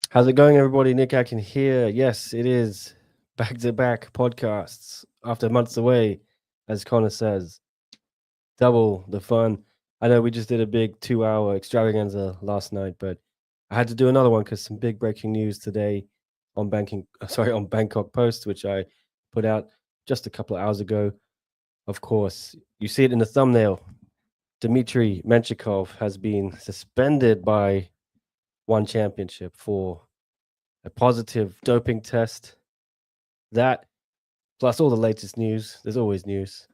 How's it going, everybody? Nick Atkin here. Yes, it is back-to-back podcasts after months away, as Connor says. Double the fun. I know we just did a big 2-hour extravaganza last night, but I had to do another one because some big breaking news today on on Bangkok Post, which I put out just a couple of hours ago. Of course, you see it in the thumbnail. Dmitry Menshikov has been suspended by One Championship for a positive doping test. That, plus all the latest news, there's always news,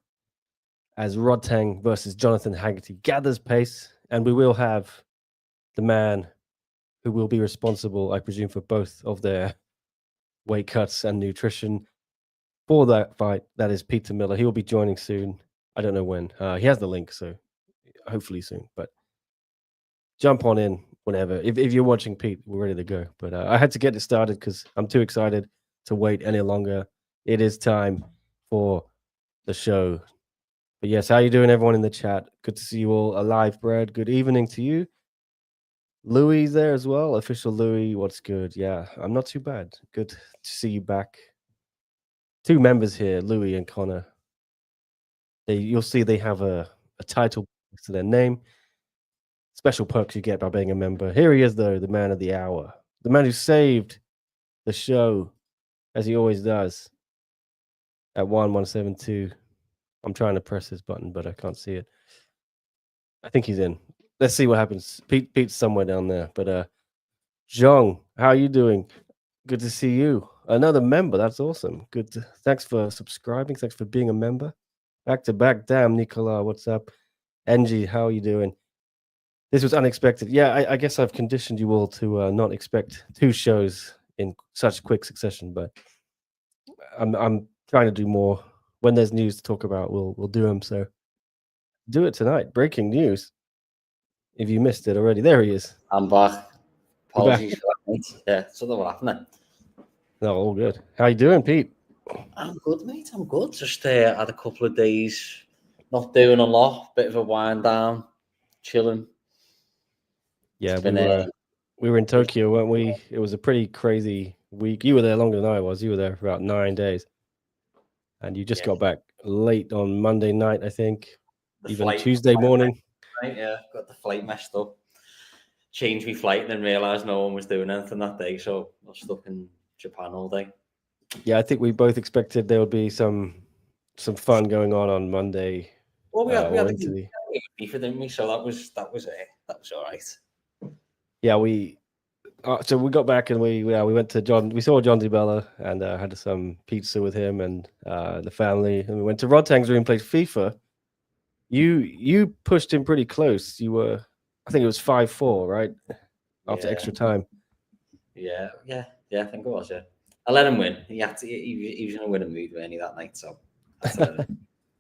as Rodtang versus Jonathan Haggerty gathers pace, and we will have the man who will be responsible, I presume, for both of their weight cuts and nutrition for that fight. That is Peter Miller. He will be joining soon. I don't know when. He has the link, so hopefully soon. But jump on in whenever. If you're watching Pete, we're ready to go. But I had to get it started because I'm too excited to wait any longer. It is time for the show. But yes, how you doing, everyone in the chat? Good to see you all alive, Brad. Good evening to you. Louis there as well. Official Louis, what's good? Yeah, I'm not too bad. Good to see you back. Two members here, Louis and Connor. You'll see they have a title next to their name. Special perks you get by being a member. Here he is, though, the man of the hour. The man who saved the show, as he always does, at 1172. I'm trying to press this button, but I can't see it. I think he's in. Let's see what happens. Pete's somewhere down there. But Zhong, how are you doing? Good to see you. Another member. That's awesome. Thanks for subscribing. Thanks for being a member. Back to back. Damn, Nicola, what's up? Angie, how are you doing? This was unexpected. Yeah, I guess I've conditioned you all to not expect two shows in such quick succession, but I'm trying to do more. When there's news to talk about, we'll do them. So do it tonight. Breaking news. If you missed it already, there he is. I'm back. You're back. Apologies for that, mate. Yeah, something happening. No, all good. How you doing, Pete? I'm good, mate. I'm good. Just had a couple of days, not doing a lot. Bit of a wind down, chilling. Yeah, It's been we were in Tokyo, weren't we? It was a pretty crazy week. You were there longer than I was. You were there for about 9 days, and you just got back late on Monday night, I think, even Tuesday morning. Right, yeah, got the flight messed up. Changed my flight and then realised no one was doing anything that day, so I was stuck in Japan all day. Yeah, I think we both expected there would be some fun going on Monday. Well, we had the FIFA, didn't we? So that was all right. Yeah, so we got back and we went to John. We saw John DiBella and had some pizza with him and the family, and we went to Rodtang's room, played FIFA. You pushed him pretty close. I think it was 5-4, right? After extra time. Yeah, I think it was. Yeah, I let him win. He had to. He was in a winning mood, really, that night. So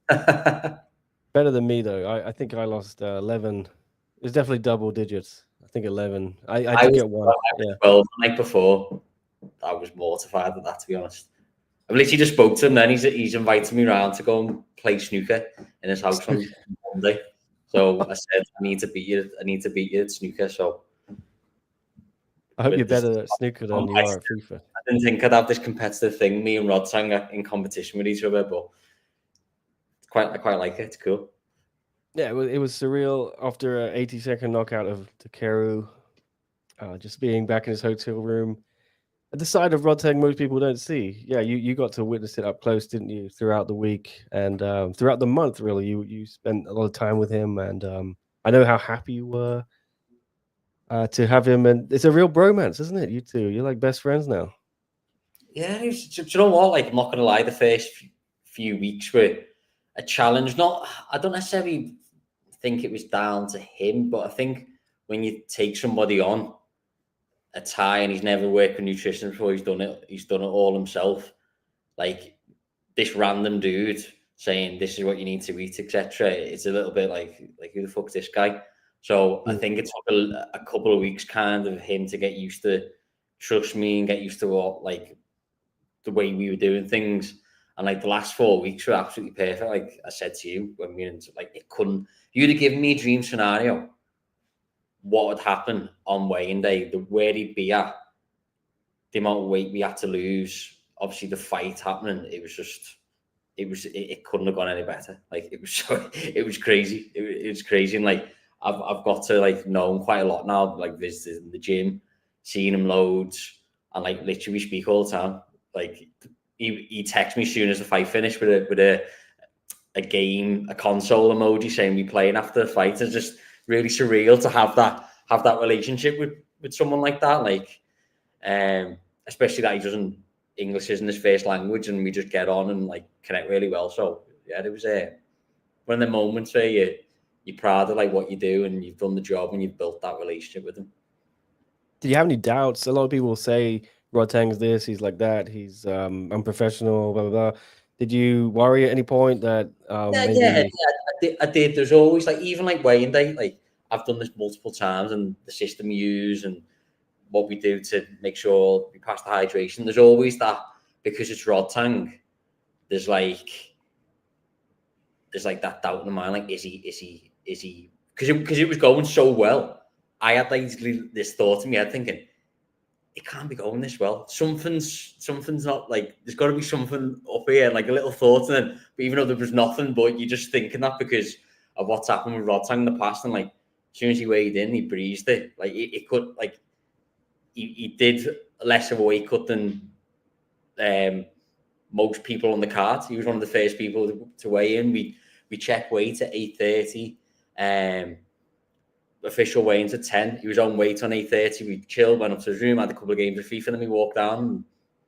better than me though. I think I lost 11. It was definitely double digits. I think 11. I did get one. Yeah. 12 the night before. I was mortified at that, to be honest. I've literally just spoke to him. Then he's invited me around to go and play snooker in his house on Monday. So I said, I need to beat you at snooker. So I hope you're better at snooker than you are at FIFA. I didn't think I'd have this competitive thing, me and Rodtang in competition with each other, but I quite like it. It's cool. Yeah, it was surreal after an 80-second knockout of Takeru. Just being back in his hotel room. At the side of Rodtang most people don't see. Yeah, you got to witness it up close, didn't you, throughout the week and throughout the month, really. You spent a lot of time with him, and I know how happy you were to have him. And it's a real bromance, isn't it? You two, you're like best friends now. Yeah, do you know what? Like, I'm not going to lie, the first few weeks were a challenge. I don't necessarily think it was down to him, but I think when you take somebody on a tie and he's never worked with nutrition before, he's done it all himself. Like, this random dude saying this is what you need to eat, etc. It's a little bit like who the fuck's this guy? So I think it took a couple of weeks kind of him to get used to trust me and get used to what, like, the way we were doing things. And like the last 4 weeks were absolutely perfect. Like I said to you when we were into, like, it couldn't. You'd have given me a dream scenario. What would happen on weighing day? Where he'd be at the amount of weight we had to lose, obviously the fight happening, it couldn't have gone any better. Like it was crazy. It was crazy. And like, I've got to like know him quite a lot now, like visiting the gym, seeing him loads, and like literally we speak all the time. Like he texts me as soon as the fight finished with a console emoji saying we playing after the fight. It's just really surreal to have that relationship with someone like that. Like, especially that he doesn't, English isn't his first language, and we just get on and like connect really well. So yeah, it was one of the moments where you're proud of like what you do and you've done the job and you've built that relationship with him. Did you have any doubts? A lot of people say Rodtang's this, he's like that, he's unprofessional, blah blah blah. Did you worry at any point that maybe? I did. There's always like, even like weighing day, like I've done this multiple times, and the system we use and what we do to make sure we pass the hydration. There's always that, because it's Rodtang. There's like that doubt in the mind, like is he? Because it was going so well. I had like this thought in my head thinking, it can't be going this well. Something's not, like, there's got to be something up here, like a little thought. And then, but even though there was nothing, but you're just thinking that because of what's happened with Rodtang in the past. And like, as soon as he weighed in, he breezed it. Like it could, like, he did less of a weight cut than most people on the card. He was one of the first people to weigh in. We checked weight at 8:30. Official weigh-ins at 10. He was on weight on 8:30. We chilled, went up to his room, had a couple of games of FIFA, and then we walked down. And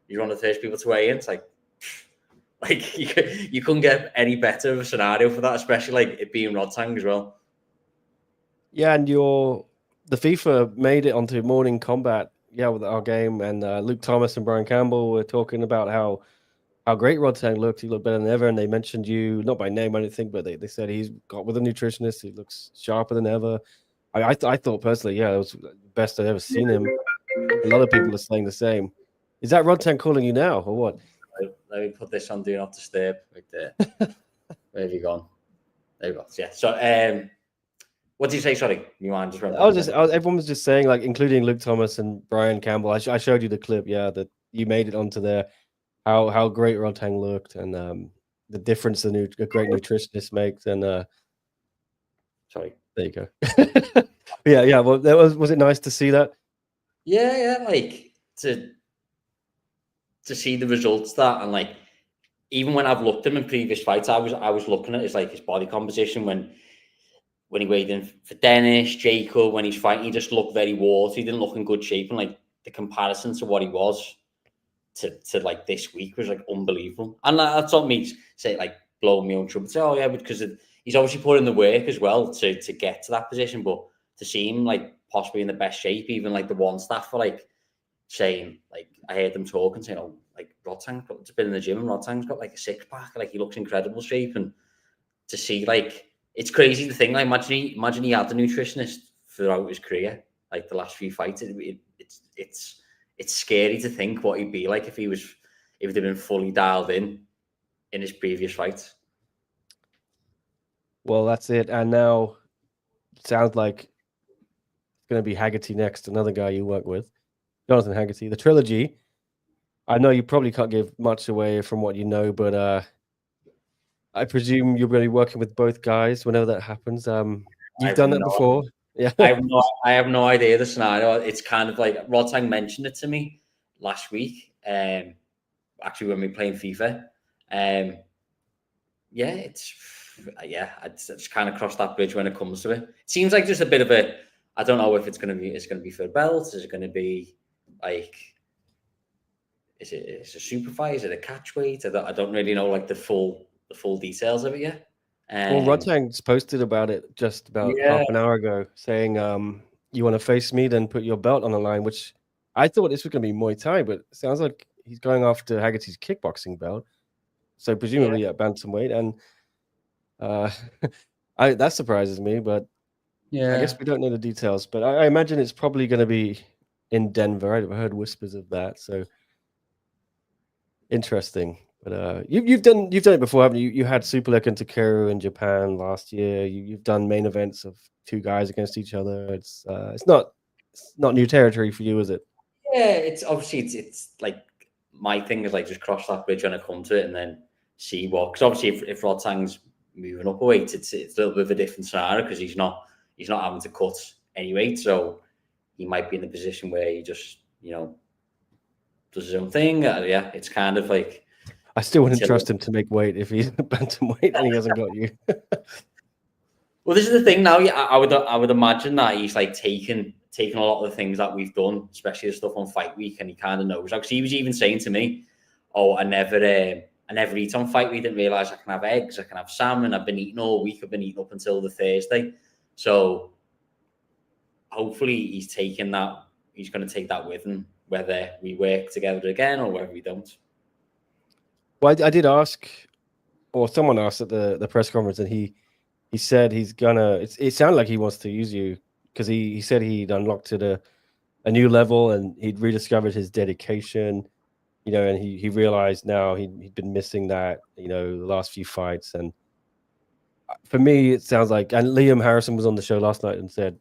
he was one of the first people to weigh in. It's like you couldn't get any better of a scenario for that, especially like it being Rodtang as well. Yeah, and the FIFA made it onto Morning Combat, with our game, and Luke Thomas and Brian Campbell were talking about how great Rodtang looked. He looked better than ever, and they mentioned you, not by name, I don't think, but they said he's got with a nutritionist. He looks sharper than ever. I thought personally, it was the best I'd ever seen him. A lot of people are saying the same. Is that Rodtang calling you now, or what? Let me put this on Do Not Disturb right there. Where have you gone? There you go. Yeah. So, what did you say? Sorry, you mind just remember? Everyone was just saying, like, including Luke Thomas and Brian Campbell. I showed you the clip, that you made it onto there. How great Rodtang looked, and the difference a great nutritionist makes. And sorry, there you go. yeah. Well, was it nice to see that? Yeah. Like to see the results that, and like, even when I've looked at him in previous fights, I was looking at his body composition when he weighed in for Dennis, Jacob, when he's fighting, he just looked very watery. He didn't look in good shape, and like the comparison to what he was to like this week was like unbelievable. And that's what me say, like, blowing my own trumpet. Say, oh yeah, because he's obviously put in the work as well to get to that position. But to see him like possibly in the best shape, even like the one staff were like saying, like, I heard them talking, saying, oh, like Rodtang's been in the gym and Rodtang's got like a six pack, like he looks incredible shape. And to see, like, it's crazy to think, like, imagine he had the nutritionist throughout his career, like the last few fights. It's scary to think what he'd be like if they'd been fully dialed in his previous fights. Well, that's it. And now it sounds like it's going to be Haggerty next, another guy you work with, Jonathan Haggerty, the trilogy. I know you probably can't give much away from what you know, but I presume you're going to be working with both guys whenever that happens. You've done that before. Yeah. I have no idea the scenario. It's kind of like Rodtang mentioned it to me last week. Actually, when we were playing FIFA. I just kind of cross that bridge when it comes to it. It seems like just a bit of a, I don't know if it's going to be for a belt. Is it going to be like, is it a super fight? Is it a catch weight? I don't really know like the full details of it yet. Well, Rodtang's posted about it just about half an hour ago, saying, you want to face me, then put your belt on the line, which I thought this was going to be Muay Thai, but it sounds like he's going after Haggerty's kickboxing belt. So presumably at bantamweight. And that surprises me, but I guess we don't know the details. But I imagine it's probably going to be in Denver. I've heard whispers of that. So interesting. But you've done it before, haven't you? You had Superlek and Takeru in Japan last year. You've done main events of two guys against each other. It's not new territory for you, is it? Yeah, it's obviously it's like my thing is like just cross that bridge when I come to it and then see what. Because obviously, if Rodtang's moving up a weight, it's a little bit of a different scenario because he's not having to cut any weight, so he might be in a position where he just does his own thing. Yeah, it's kind of like I still wouldn't trust him to make weight if he's bantamweight and he hasn't got you. Well, this is the thing now. Yeah, I would imagine that he's like taken a lot of the things that we've done, especially the stuff on fight week, and he kind of knows. Like, he was even saying to me, "Oh, I never eat on fight week. Didn't realize I can have eggs, I can have salmon. I've been eating all week. I've been eating up until the Thursday." So hopefully he's taking that. He's going to take that with him, whether we work together again or whether we don't. Well, I did ask, or someone asked at the press conference, and he said he's gonna. It sounded like he wants to use you because he said he'd unlocked it a new level and he'd rediscovered his dedication, and he realized now he'd been missing that, the last few fights. And for me, it sounds like, and Liam Harrison was on the show last night and said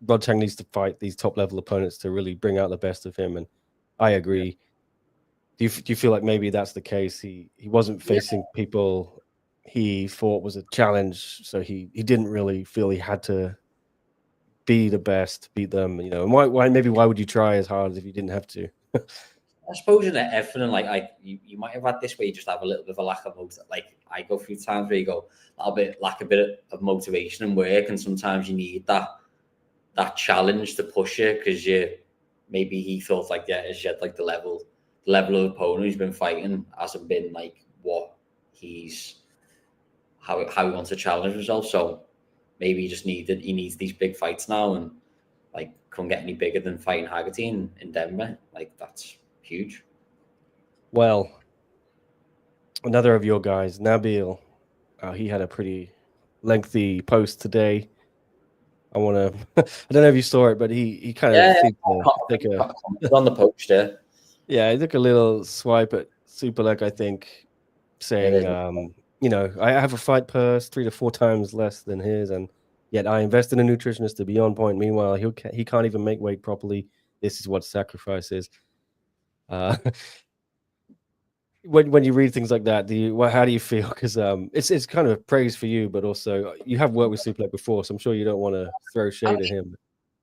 Rodtang needs to fight these top level opponents to really bring out the best of him. And I agree. Yeah. Do you feel like maybe that's the case? He wasn't facing people he thought was a challenge, so he didn't really feel he had to be the best, beat them, and why would you try as hard if you didn't have to? I suppose in everything, like you might have had this where you just have a little bit of a lack of motivation. Like I go through times where you go lack a bit of motivation and work, and sometimes you need that challenge to push you because maybe he thought like as yet like the level of opponent he's been fighting hasn't been like what how he wants to challenge himself. So maybe he needs these big fights now, and like couldn't get any bigger than fighting Haggerty in Denver. Like that's huge. Well, another of your guys, Nabil, he had a pretty lengthy post today. I want to. I don't know if you saw it, but he kind of on the post there. Yeah, he took a little swipe at Superlek, I think, saying, I have a fight purse 3 to 4 times less than his, and yet I invest in a nutritionist to be on point. Meanwhile, he can't even make weight properly. This is what sacrifice is. When you read things like that, how do you feel? Because it's kind of praise for you, but also you have worked with Superlek before, so I'm sure you don't want to throw shade at him.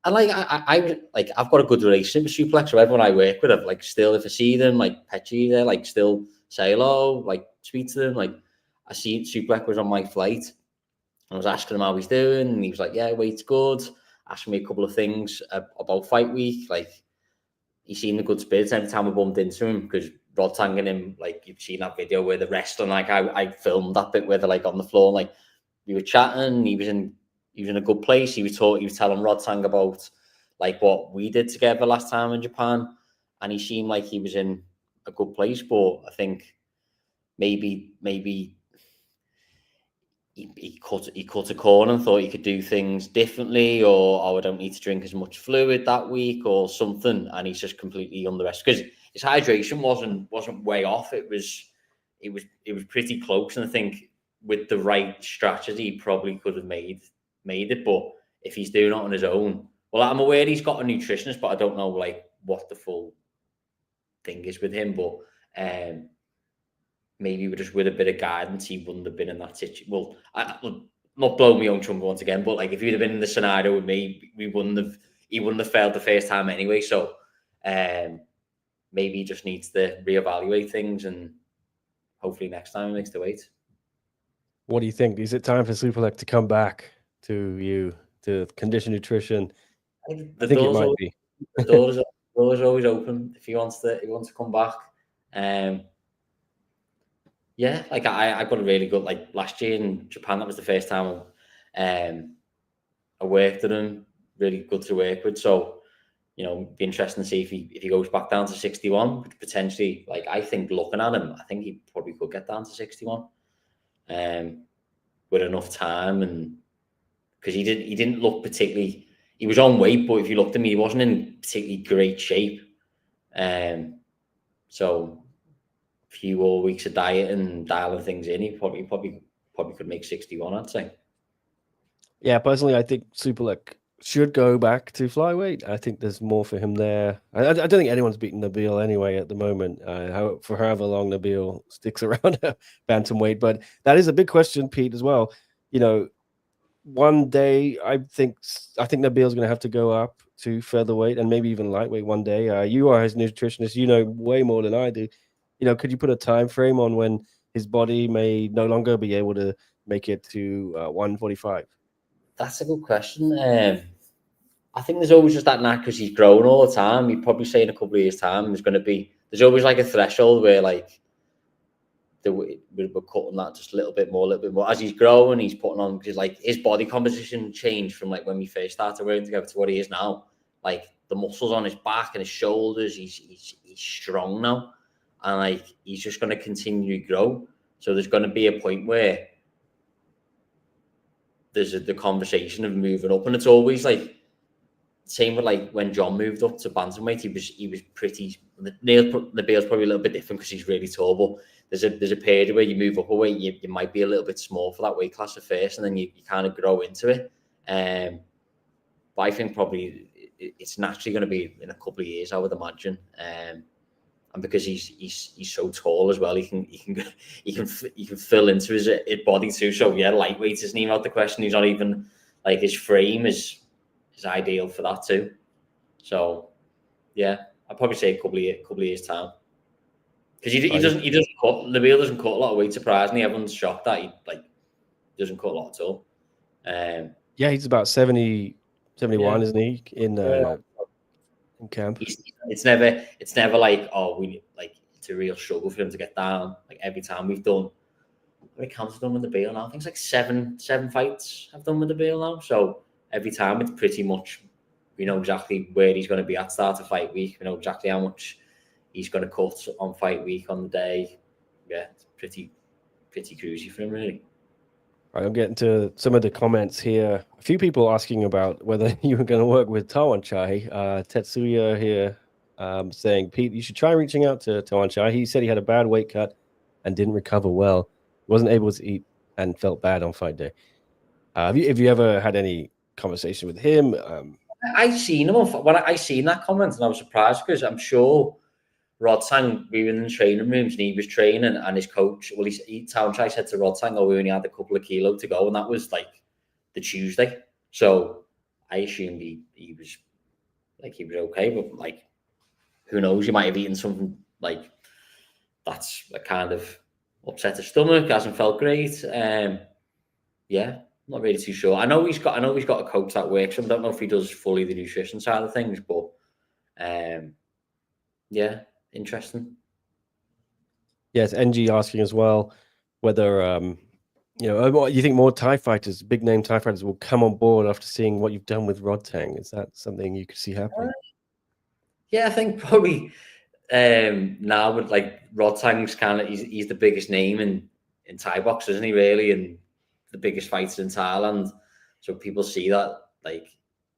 And I've got a good relationship with Superlek, so everyone I work with, I've like still, if I see them, like Petchy there, like still say hello, like speak to them. Like I see Superlek was on my flight, and I was asking him how he's doing, and he was like, "Yeah, weight's good." Asking me a couple of things about fight week. Like he seemed in good spirits every time I bumped into him because Rodtang and him, like you've seen that video where they're wrestling. Like I filmed that bit where they're like on the floor, like we were chatting. He was in a good place. He was telling Rodtang about like what we did together last time in Japan, and he seemed like he was in a good place. But I think maybe he cut a corner and thought he could do things differently, or I don't need to drink as much fluid that week or something, and he's just completely underestimated because his hydration wasn't way off. It was pretty close, and I think with the right strategy, he probably could have made it. But if he's doing it on his own, well, I'm aware he's got a nutritionist, but I don't know like what the full thing is with him. But maybe just with a bit of guidance, he wouldn't have been in that situation. Well, I'm not blowing my own trumpet once again, but like if he'd have been in the scenario with me, he wouldn't have failed the first time anyway. So maybe he just needs to reevaluate things, and hopefully next time he makes the weight. What do you think? Is it time for Superlek to come back to you, to condition nutrition? I think it might be. The doors are always open if he wants to come back. Yeah, like I got a really good, like last year in Japan, that was the first time I worked with him. Really good to work with. So, be interesting to see if he goes back down to 61, potentially. Like I think looking at him, I think he probably could get down to 61, with enough time, and because he didn't look particularly. He was on weight, but if you looked at him, he wasn't in particularly great shape. So a few more weeks of diet and dialing things in, he probably could make 61, I'd say. Yeah, personally, I think Superlek should go back to flyweight. I think there's more for him there. I don't think anyone's beaten Nabil anyway at the moment, for however long Nabil sticks around bantamweight. But that is a big question, Pete, as well. One day I think Nabil's going to have to go up to featherweight and maybe even lightweight one day. You are his nutritionist. You know way more than I do. Could you put a time frame on when his body may no longer be able to make it to 145? That's a good question. I think there's always just that knack because he's growing all the time. You'd probably say in a couple of years' time, there's always like a threshold where like we're cutting that just a little bit more. As he's growing, he's putting on, because like his body composition changed from like when we first started working together to what he is now. Like the muscles on his back and his shoulders, he's strong now, and like he's just going to continue to grow. So there's going to be a point where there's the conversation of moving up, and it's always like same with like when John moved up to bantamweight. He was pretty. Nabil's probably a little bit different because he's really tall, but there's a period where you move up a weight, you might be a little bit small for that weight class at first, and then you kind of grow into it. But I think probably it's naturally going to be in a couple of years, I would imagine. And because he's so tall as well, he can fill into his body too. So yeah, lightweight isn't even out the question. He's not even like, his frame is ideal for that too. So yeah, I'd probably say a couple of years time. Because he doesn't cut. Nabil doesn't cut a lot of weight. Surprisingly, everyone's shocked that he doesn't cut a lot at all. Yeah, he's about 70, 71, isn't he? In camp. It's never like, it's a real struggle for him to get down. Like every time we've done, how many camps have done with Nabil now? I think it's like seven fights I've done with Nabil now. So every time it's pretty much, we know exactly where he's going to be at start of fight week. We know exactly how much he's going to cut on fight week on the day. Yeah, it's pretty cruisy for him, really. Right, I'm getting to some of the comments here. A few people asking about whether you were going to work with Tawanchai. Tetsuya here saying, Pete, you should try reaching out to Tawanchai. He said he had a bad weight cut and didn't recover well. Wasn't able to eat and felt bad on fight day. Have you ever had any conversation with him? I seen him when I seen that comment, and I was surprised because I'm sure Rodtang, we were in the training rooms and he was training, and his coach, Tawanchai said to Rodtang, we only had a couple of kilos to go, and that was like the Tuesday. So I assumed he was okay, but like, who knows? He might have eaten something like that's a kind of upset his stomach, hasn't felt great. Yeah, not really too sure. I know he's got a coach that works. I don't know if he does fully the nutrition side of things, but yeah, interesting. Yes, NG asking as well whether you think more Thai fighters, big name Thai fighters, will come on board after seeing what you've done with Rodtang. Is that something you could see happening? Yeah, I think probably now with like Rodtang's kind of, he's the biggest name in Thai box, isn't he, really, and the biggest fighter in Thailand. So people see that, like,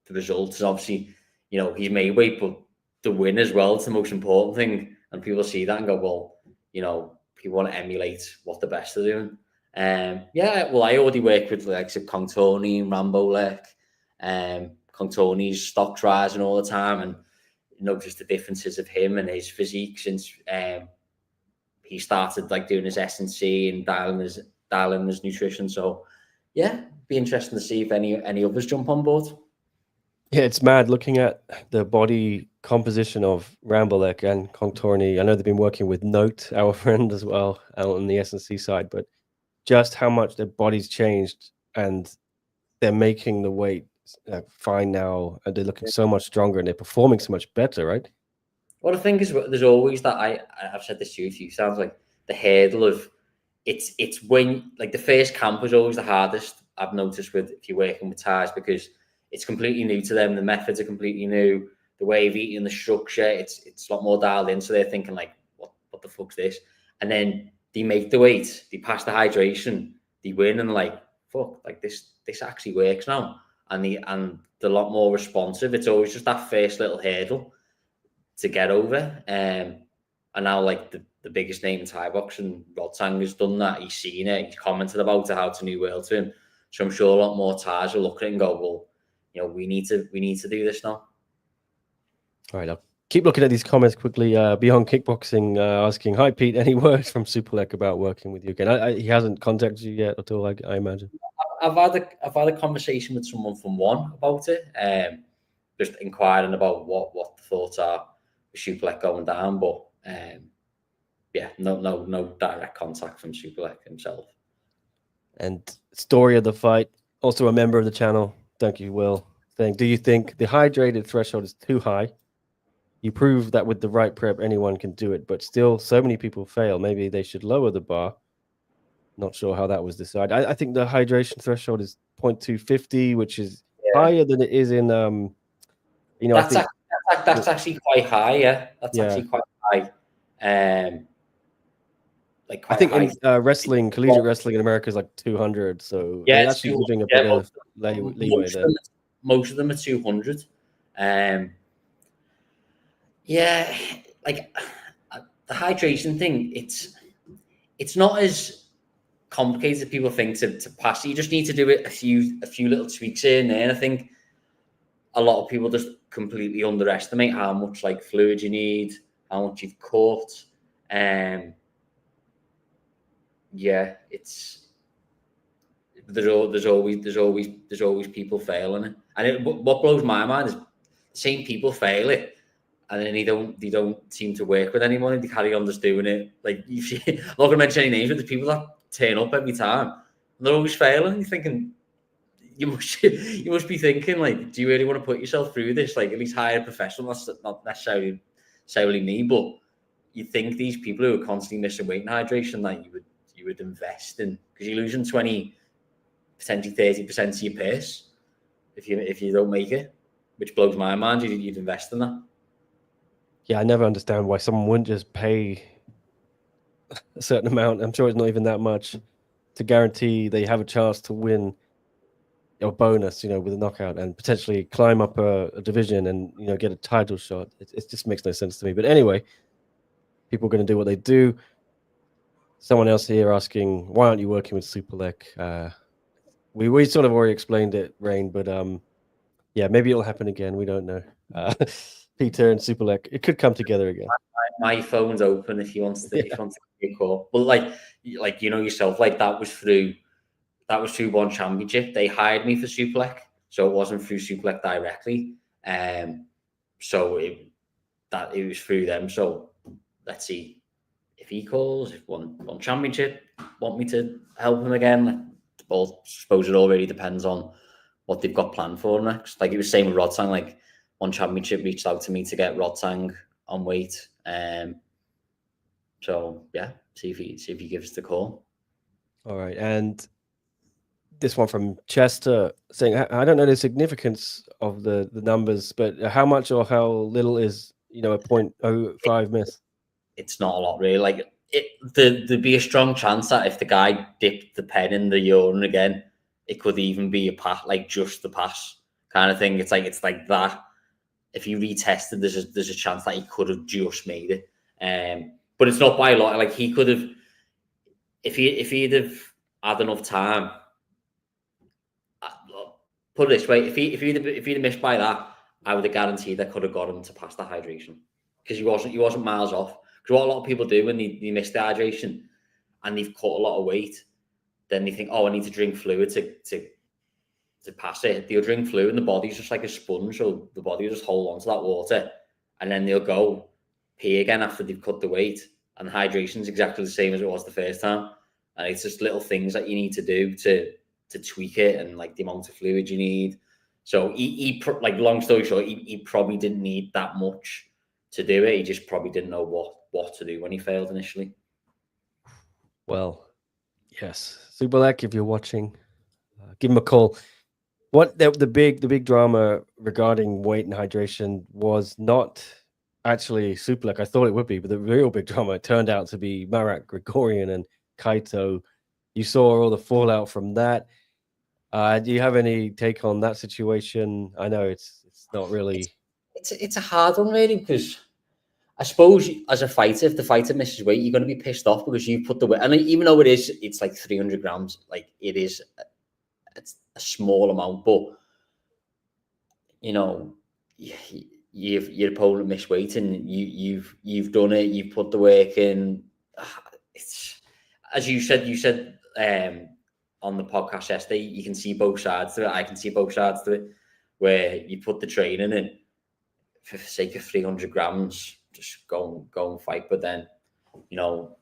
the results is obviously, he's made weight, but the win as well is the most important thing. And people see that and go, well, people want to emulate what the best are doing. Yeah, well, I already work with like Kong Tony and Rambolek. Kong Tony's stock's rising all the time, and notice the differences of him and his physique since he started like doing his S&C and dialing his nutrition. So yeah, be interesting to see if any others jump on board. Yeah, it's mad looking at the body composition of Rambolek and Kongtorny. I know they've been working with Note, our friend, as well, on the S&C side, but just how much their body's changed, and they're making the weight fine now, and they're looking so much stronger, and they're performing so much better, right? Well, the thing is, there's always that, I've said this to you a few times, like the hurdle of it's when, like, the first camp is always the hardest, I've noticed, if you're working with Thais, because it's completely new to them. The methods are completely new. The way of eating, the structure, it's a lot more dialed in. So they're thinking like, what the fuck's this? And then they make the weight, they pass the hydration, they win, and like, fuck, like this actually works now. And they're a lot more responsive. It's always just that first little hurdle to get over. And now, like, the biggest name in Thai boxing, Rodtang, has done that. He's seen it. He's commented about it, how it's a new world to him. So I'm sure a lot more Thais will look at it and go, well, we need to do this now. All right, I'll keep looking at these comments quickly. Beyond Kickboxing asking, "Hi Pete, any words from Superlek about working with you again?" He hasn't contacted you yet at all, I imagine. I've had a conversation with someone from One about it, just inquiring about what the thoughts are with Superlek going down, but yeah, no direct contact from Superlek himself. And story of the fight, also a member of the channel. Thank you, Will. Saying, "Do you think the hydrated threshold is too high? You prove that with the right prep, anyone can do it, but still so many people fail. Maybe they should lower the bar." Not sure how that was decided. I think the hydration threshold is 0.250, which is higher than it is in, that's actually quite high. Yeah, that's actually quite high. Like quite I think high. in wrestling, collegiate wrestling in America is like 200. So they're actually giving a bigger leeway there. Most of them are 200. Yeah, like the hydration thing, it's not as complicated as people think to pass. You just need to do it a few little tweaks here and there. And I think a lot of people just completely underestimate how much like fluid you need, how much you've cut. Yeah, there's always people failing it, and what blows my mind is the same people fail it, and then they don't seem to work with anyone, and they carry on just doing it. Like I'm not gonna mention any names, but there's people that turn up every time, and they're always failing. You're thinking, you must be thinking, like, do you really want to put yourself through this? Like, at least hire a professional. That's not necessarily me, but you think these people who are constantly missing weight and hydration, like you would invest in, because you're losing 20, potentially 30% of your purse if you don't make it, which blows my mind. You'd invest in that. Yeah, I never understand why someone wouldn't just pay a certain amount. I'm sure it's not even that much to guarantee they have a chance to win or bonus, with a knockout and potentially climb up a division and get a title shot. It just makes no sense to me. But anyway, people are going to do what they do. Someone else here asking, why aren't you working with Superlek? We sort of already explained it, Rain, but yeah, maybe it'll happen again. We don't know. Peter and Superlek, it could come together again. My phone's open if you want to give me a call. But like yourself, like that was through One Championship. They hired me for Superlek, so it wasn't through Superlek directly. So it was through them. So let's see if he calls. If One Championship want me to help him again, I suppose it already depends on what they've got planned for next. Like it was the same with Rodtang. Like One Championship reached out to me to get Rodtang on weight. So yeah, see if he gives the call. All right, and this one from Chester saying, I don't know the significance of the numbers, but how much or how little is a 0.05 miss? It's not a lot, really. Like there'd be a strong chance that if the guy dipped the pen in the urine again, it could even be a pass, like just the pass kind of thing. It's like that. If you retested, there's a chance that he could have just made it. But it's not by a lot. Like he could have, if he'd have had enough time. Put it this way: if he'd have missed by that, I would have guaranteed I could have got him to pass the hydration, because he wasn't miles off. Because what a lot of people do when they miss the hydration and they've cut a lot of weight, then they think, oh, I need to drink fluid to pass it. They'll drink fluid and the body's just like a sponge, so the body will just hold on to that water, and then they'll go pee again after they've cut the weight. And hydration is exactly the same as it was the first time. And it's just little things that you need to do to tweak it, and like the amount of fluid you need. So he like, long story short, he probably didn't need that much to do it. He just probably didn't know what to do when he failed initially. Well, yes, Superlek, if you're watching, give him a call. What the big drama regarding weight and hydration was not actually Superlek. I thought it would be, but the real big drama turned out to be Marat Grigorian and Kaito. You saw all the fallout from that. Do you have any take on that situation? I know it's not really. It's a hard one, really, because I suppose as a fighter, if the fighter misses weight, you're going to be pissed off because you put the weight. And even though it's like 300 grams, like it's a small amount, but you know, your opponent missed weight and you've done it. You've put the work in. It's as you said on the podcast yesterday. You can see both sides to it. I can see both sides to it. Where you put the training in for the sake of 300 grams, just go and fight. But then, you know,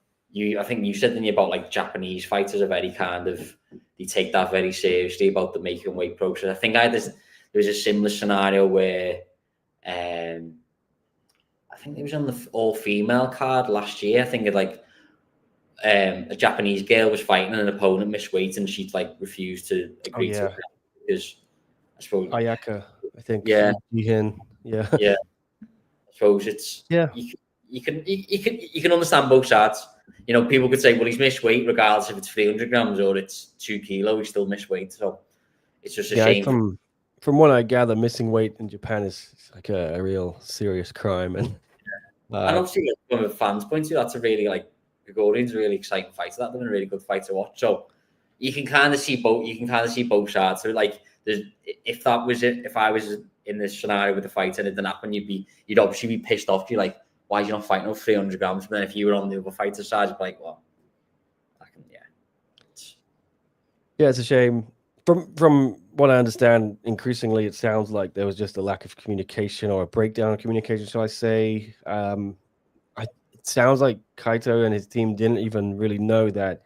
I think you said about like Japanese fighters are very kind of, they take that very seriously about the making weight process. I think there was a similar scenario where I think it was on the all-female card last year. I think it like a Japanese girl was fighting an opponent missed weight and she like refused to agree to it because I suppose Ayaka, I think. Yeah. Yeah. Yeah. I suppose it's you can understand both sides. You know, people could say, well, he's missed weight regardless if it's 300 grams or it's 2 kilos, he's still missed weight. So it's just a shame. From what I gather, missing weight in Japan is like a real serious crime. And and obviously, from a fan's point of view, that's a really Gregorian's a really exciting fight. That's been a really good fight to watch. So you can kind of see both. You can kind of see both sides. So like, if that was it, if I was in this scenario with the fight and it didn't happen, you'd obviously be pissed off. You're like, why are you not fighting over 300 grams? But then if you were on the other fighter's side, you'd be like, well, it's a shame. From what I understand, increasingly it sounds like there was just a lack of communication or a breakdown of communication, shall I say. It sounds like Kaito and his team didn't even really know that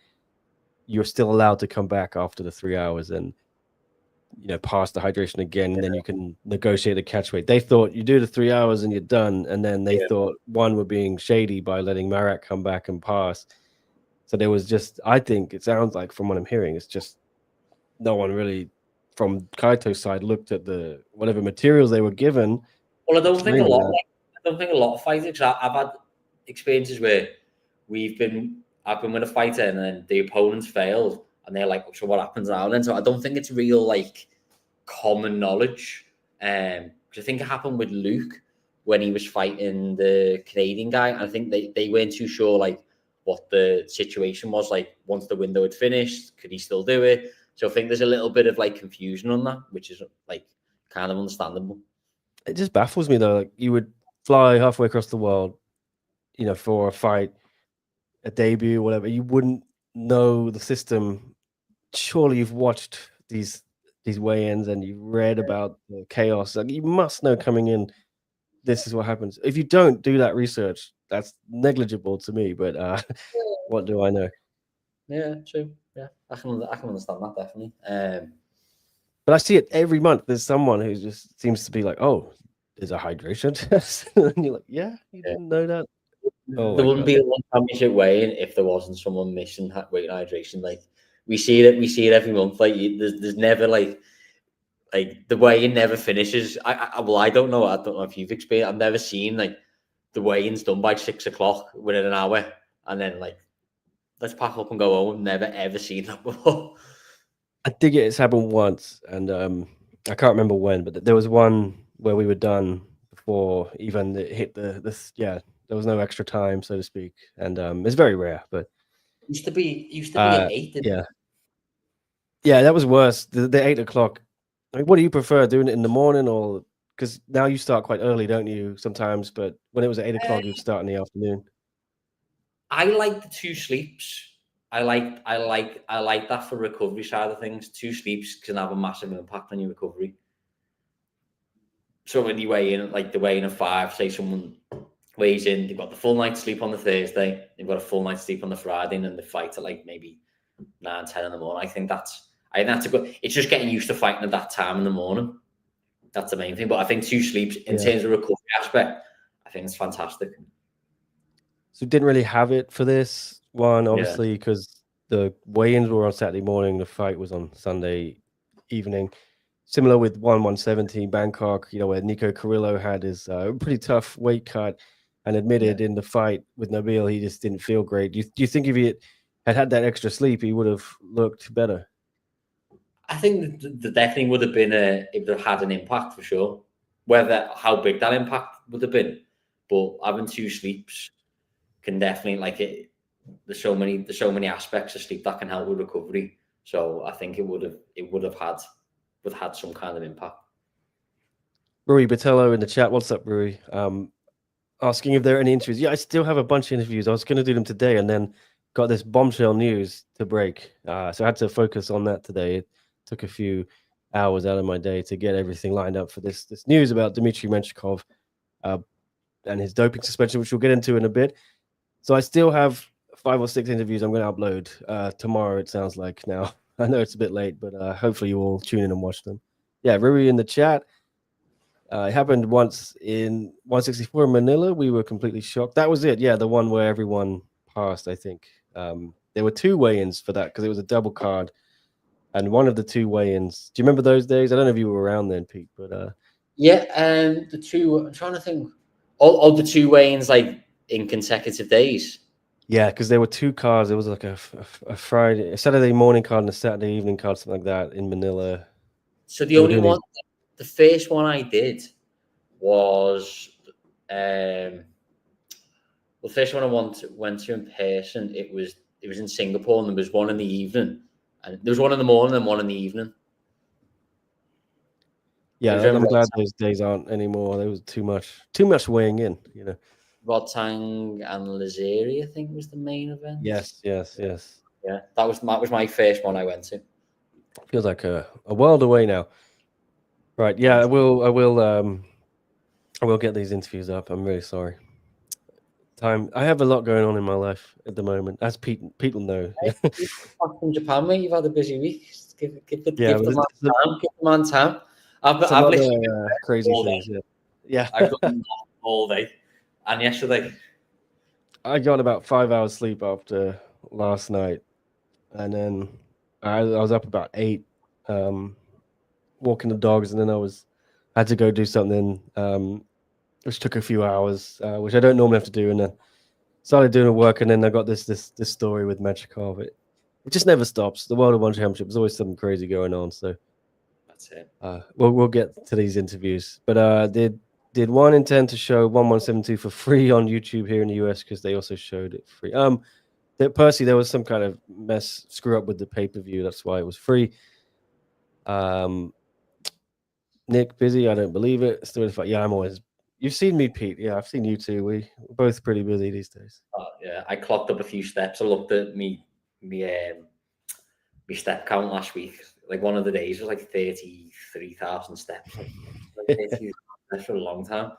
you're still allowed to come back after the 3 hours and, you know, pass the hydration again, and then you can negotiate the catch weight. They thought you do the 3 hours and you're done, and then they thought one were being shady by letting Marat come back and pass. So there was just, I think it sounds like from what I'm hearing, it's just no one really from Kaito's side looked at the whatever materials they were given. Well, I don't think a lot of fighters. I've had experiences where I've been with a fighter and then the opponent's failed and they're like, so what happens now then? So I don't think it's real like common knowledge. Because I think it happened with Luke when he was fighting the Canadian guy. And I think they weren't too sure like what the situation was like once the window had finished. Could he still do it? So I think there's a little bit of like confusion on that, which is like kind of understandable. It just baffles me though. Like you would fly halfway across the world, you know, for a fight, a debut, whatever. You wouldn't know the system. Surely you've watched these weigh-ins and you've read about the chaos. Like you must know coming in, this is what happens. If you don't do that research, that's negligible to me. But what do I know? Yeah, true. Yeah, I can understand that definitely. But I see it every month. There's someone who just seems to be like, "Oh, there's a hydration test," and you're like, "Yeah, you didn't know that." Oh, there wouldn't be a one championship weigh-in if there wasn't someone missing weight and hydration. Like we see it every month. Like there's never like the weigh-in never finishes. I don't know. I don't know if you've experienced. I've never seen like the weigh-ins done by 6 o'clock within an hour, and then like let's pack up and go home. I've never ever seen that before. I think it's happened once, and I can't remember when, but there was one where we were done before even it hit this. Yeah, there was no extra time, so to speak, and it's very rare. But used to be at 8. Yeah, that was worse. The 8 o'clock. I mean, what do you prefer, doing it in the morning or because now you start quite early, don't you? Sometimes, but when it was at 8 o'clock, you'd start in the afternoon. I like the 2 sleeps. I like that for recovery side of things. 2 sleeps can have a massive impact on your recovery. So when you weigh in, like the weigh in of 5, say someone weighs in, they've got the full night's sleep on the Thursday, they've got a full night's sleep on the Friday, and then they fight at like maybe 9, 10 in the morning. I think that's a good. It's just getting used to fighting at that time in the morning. That's the main thing. But I think 2 sleeps in terms of recovery aspect, I think it's fantastic. So didn't really have it for this one, obviously, because the weigh-ins were on Saturday morning. The fight was on Sunday evening. Similar with 117 Bangkok, you know, where Nico Carrillo had his pretty tough weight cut and admitted in the fight with Nabil, he just didn't feel great. Do you think if he had that extra sleep, he would have looked better? I think there definitely would have been it would have had an impact for sure. Whether how big that impact would have been, but having 2 sleeps can definitely there's so many aspects of sleep that can help with recovery. So I think it would have had some kind of impact. Rui Botello in the chat. What's up, Rui? Asking if there are any interviews. Yeah, I still have a bunch of interviews. I was going to do them today, and then got this bombshell news to break. So I had to focus on that today. It took a few hours out of my day to get everything lined up for this news about Dmitry Menshikov and his doping suspension, which we'll get into in a bit. So I still have 5 or 6 interviews I'm going to upload tomorrow. It sounds like now. I know it's a bit late, but hopefully you all tune in and watch them. Yeah, Rui in the chat. It happened once in 164 in Manila. We were completely shocked. That was it. Yeah, the one where everyone passed, I think. There were 2 weigh-ins for that because it was a double card. And one of the 2 weigh-ins. Do you remember those days? I don't know if you were around then, Pete, but Yeah, the two. I'm trying to think. All the 2 weigh-ins like in consecutive days. yeah, because there were 2 cards. It was like a Friday, a Saturday morning card and a Saturday evening card, something like that in Manila. So the only one, the first one I did was, the first one I went to in person. It was in Singapore, and there was one in the evening, and there was one in the morning and one in the evening. Yeah, I'm glad those days aren't anymore. There was too much weighing in, you know. Rodtang and Lazeri, I think, was the main event. Yes. Yeah, that was my first one I went to. Feels like a world away now. Right. Yeah, I will get these interviews up. I'm really sorry. I have a lot going on in my life at the moment, as Pete will know. Back from Japan, mate. You've had a busy week. Give the man time. I've literally crazy things. Yeah. I've done all day, and yesterday I got about 5 hours sleep after last night, and then I was up about 8, walking the dogs, and then I had to go do something, which took a few hours, which I don't normally have to do, and then started doing the work, and then I got this story with Menshikov. It just never stops. The World of One Championship, there's always something crazy going on. So that's it. We'll get to these interviews, but did one intend to show 1172 for free on YouTube here in the US because they also showed it free. Percy, there was some kind of screw up with the pay-per-view. That's why it was free. Nick, busy? I don't believe it. Still, yeah, I'm always. You've seen me, Pete. Yeah, I've seen you too. We're both pretty busy these days. Yeah, I clocked up a few steps. I looked at me step count last week. Like one of the days was like 33,000 steps. Like for a long time.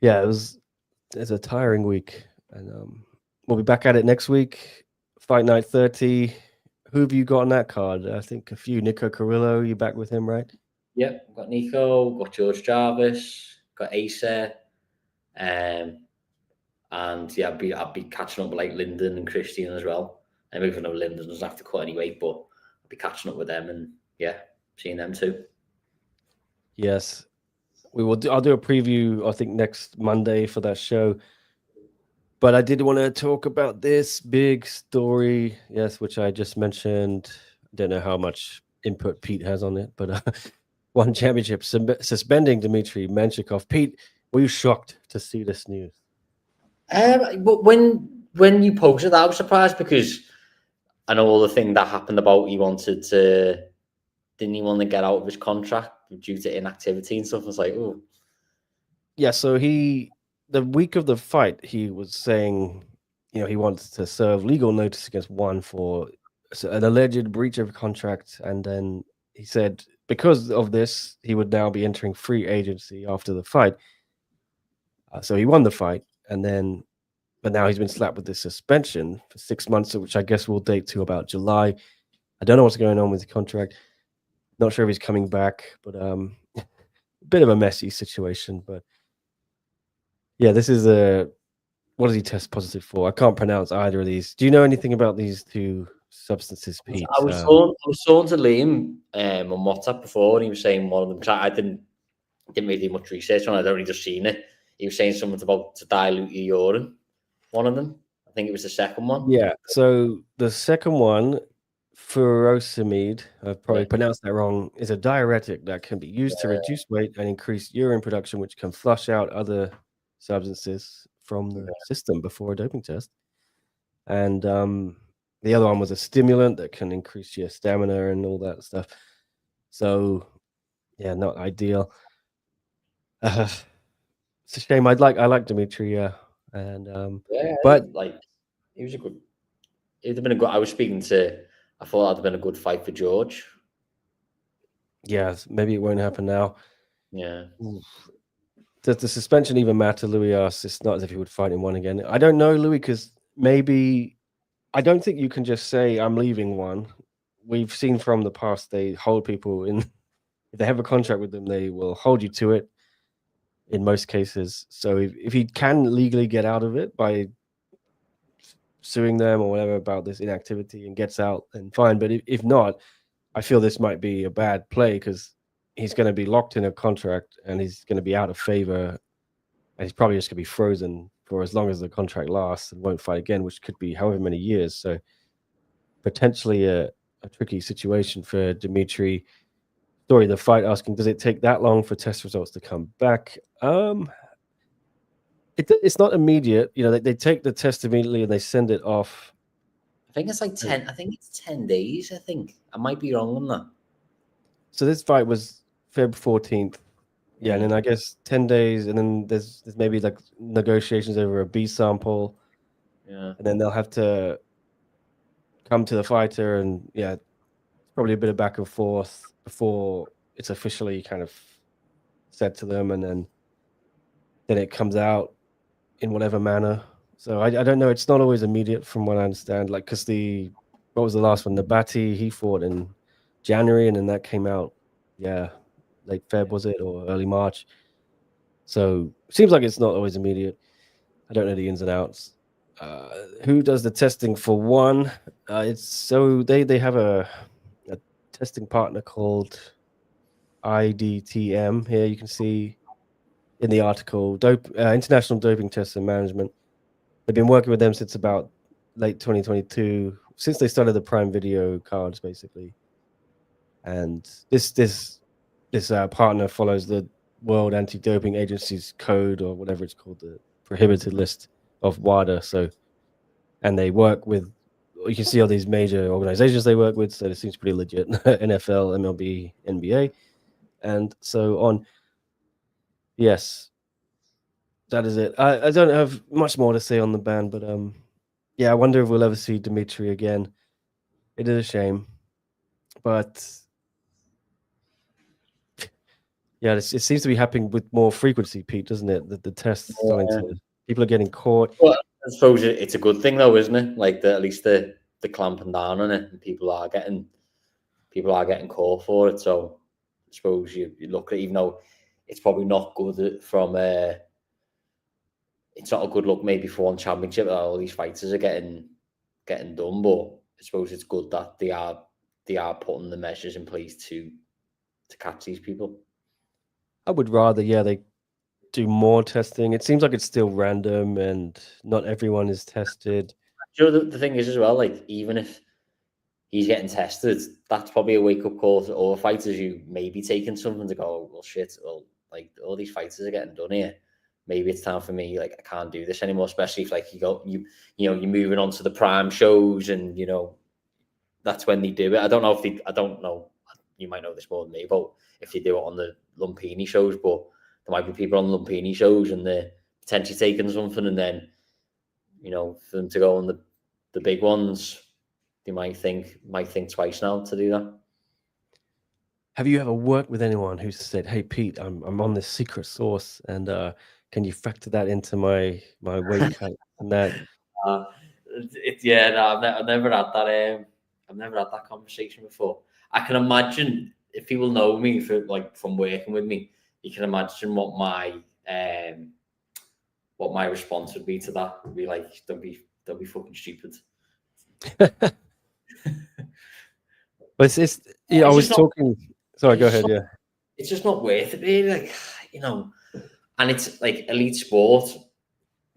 Yeah, it's a tiring week, and we'll be back at it next week. Fight Night 30. Who have you got on that card? I think a few. Nico Carrillo, you back with him, right? Yep, got Nico, got George Jarvis, got Asa, and yeah, I'd be catching up with like Lyndon and Christian as well. And even though Lyndon doesn't have to cut any weight, but I'll be catching up with them and yeah, seeing them too. Yes, we will. I'll do a preview, I think, next Monday for that show. But I did want to talk about this big story, yes, which I just mentioned. I don't know how much input Pete has on it, but One Championship suspending Dmitry Menshikov. Pete, were you shocked to see this news? But when you posted that, I was surprised because I know all the thing that happened about didn't he want to get out of his contract due to inactivity and stuff? I was like, oh. Yeah, so the week of the fight, he was saying, he wanted to serve legal notice against One for an alleged breach of contract. And then he said, because of this, he would now be entering free agency after the fight. So he won the fight, but now he's been slapped with this suspension for 6 months, which I guess will date to about July. I don't know what's going on with the contract. Not sure if he's coming back, but a bit of a messy situation. But yeah, this is what does he test positive for? I can't pronounce either of these. Do you know anything about these 2 substances, Pete? I was talking to Liam on WhatsApp before, and he was saying one of them. I didn't really do much research on it. I'd only just seen it. He was saying something about to dilute your urine. One of them, I think it was the second one. Yeah. So the second one, furosemide, I've probably pronounced that wrong, is a diuretic that can be used to reduce weight and increase urine production, which can flush out other substances from the system before a doping test. And the other one was a stimulant that can increase your stamina and all that stuff. So, yeah, not ideal. It's a shame. I like Dmitry, yeah, and Yeah, but like he was a good. It'd have been a good. I was speaking to. I thought that'd have been a good fight for George. yeah, maybe it won't happen now. Yeah. Oof. Does the suspension even matter? Louis asks. It's not as if he would fight in one again. I don't know, Louis, because maybe I don't think you can just say I'm leaving one. We've seen from the past they hold people in. If they have a contract with them, they will hold you to it in most cases. So if he can legally get out of it by suing them or whatever about this inactivity and gets out, then fine. But if not, I feel this might be a bad play because he's going to be locked in a contract and he's going to be out of favor and he's probably just going to be frozen for as long as the contract lasts and won't fight again, which could be however many years. So potentially a tricky situation for Dmitry. Story the fight asking, does it take that long for test results to come back? It's not immediate. You know, they take the test immediately and they send it off. I think it's like 10. I think it's 10 days. I think I might be wrong on that. So this fight was Feb 14th. Yeah, and then I guess 10 days, and then there's maybe like negotiations over a B sample. Yeah. And then they'll have to come to the fighter, and yeah, probably a bit of back and forth before it's officially kind of said to them, and then it comes out in whatever manner. So I don't know. It's not always immediate from what I understand. Like, because what was the last one? Nabati, he fought in January, and then that came out, yeah, late Feb, was it, or early March? So seems like it's not always immediate. I don't know the ins and outs. Who does the testing for one? It's so they have a testing partner called IDTM. Here you can see in the article, International Doping Test and Management. They've been working with them since about late 2022, since they started the Prime Video cards, basically. And this partner follows the World Anti-Doping Agency's code, or whatever it's called, the prohibited list of WADA. So, and they work with, you can see all these major organizations they work with. So it seems pretty legit: NFL, MLB, NBA, and so on. Yes, that is it. I don't have much more to say on the ban, but yeah, I wonder if we'll ever see Dmitry again. It is a shame, but yeah, it seems to be happening with more frequency, Pete, doesn't it? That the tests starting to, people are getting caught. Well, I suppose it's a good thing though, isn't it? Like at least the clamping down on it, and people are getting caught for it. So I suppose you look at, even though it's probably not good from it's not a good look maybe for one championship. All these fighters are getting done, but I suppose it's good that they are putting the measures in place to catch these people. I would rather, yeah, they do more testing. It seems like it's still random and not everyone is tested. You know, the thing is as well, like even if he's getting tested, that's probably a wake up call to all fighters who may be taking something to go, oh, well, shit, well, like all these fighters are getting done here. Maybe it's time for me. Like I can't do this anymore. Especially if like you're moving on to the prime shows, and that's when they do it. I don't know. You might know this more than me, but if they do it on the Lumpini shows, but there might be people on the Lumpini shows and they're potentially taking something, and then for them to go on the big ones, they might think twice now to do that. Have you ever worked with anyone who said, "Hey, Pete, I'm on this secret sauce, and can you factor that into my weight cut and that?" No, I've never had that. I've never had that conversation before. I can imagine if people know me from working with me, you can imagine what my response would be to that. Would be like, don't be fucking stupid. But it's yeah. I was talking. Sorry, go ahead. Yeah, it's just not worth it, really. Like and it's like elite sport.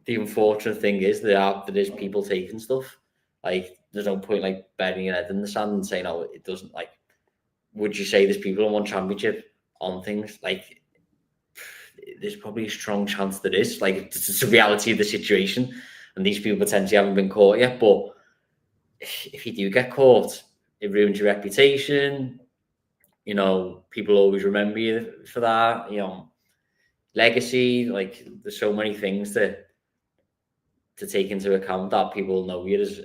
The unfortunate thing is there is people taking stuff. Like there's no point like burying your head in the sand and saying, "Oh, it doesn't." Like, would you say there's people who won championship on things? Like, there's probably a strong chance there is. Like, it's the reality of the situation, and these people potentially haven't been caught yet. But if you do get caught, it ruins your reputation. People always remember you for that. legacy. Like there's so many things to take into account that people know you as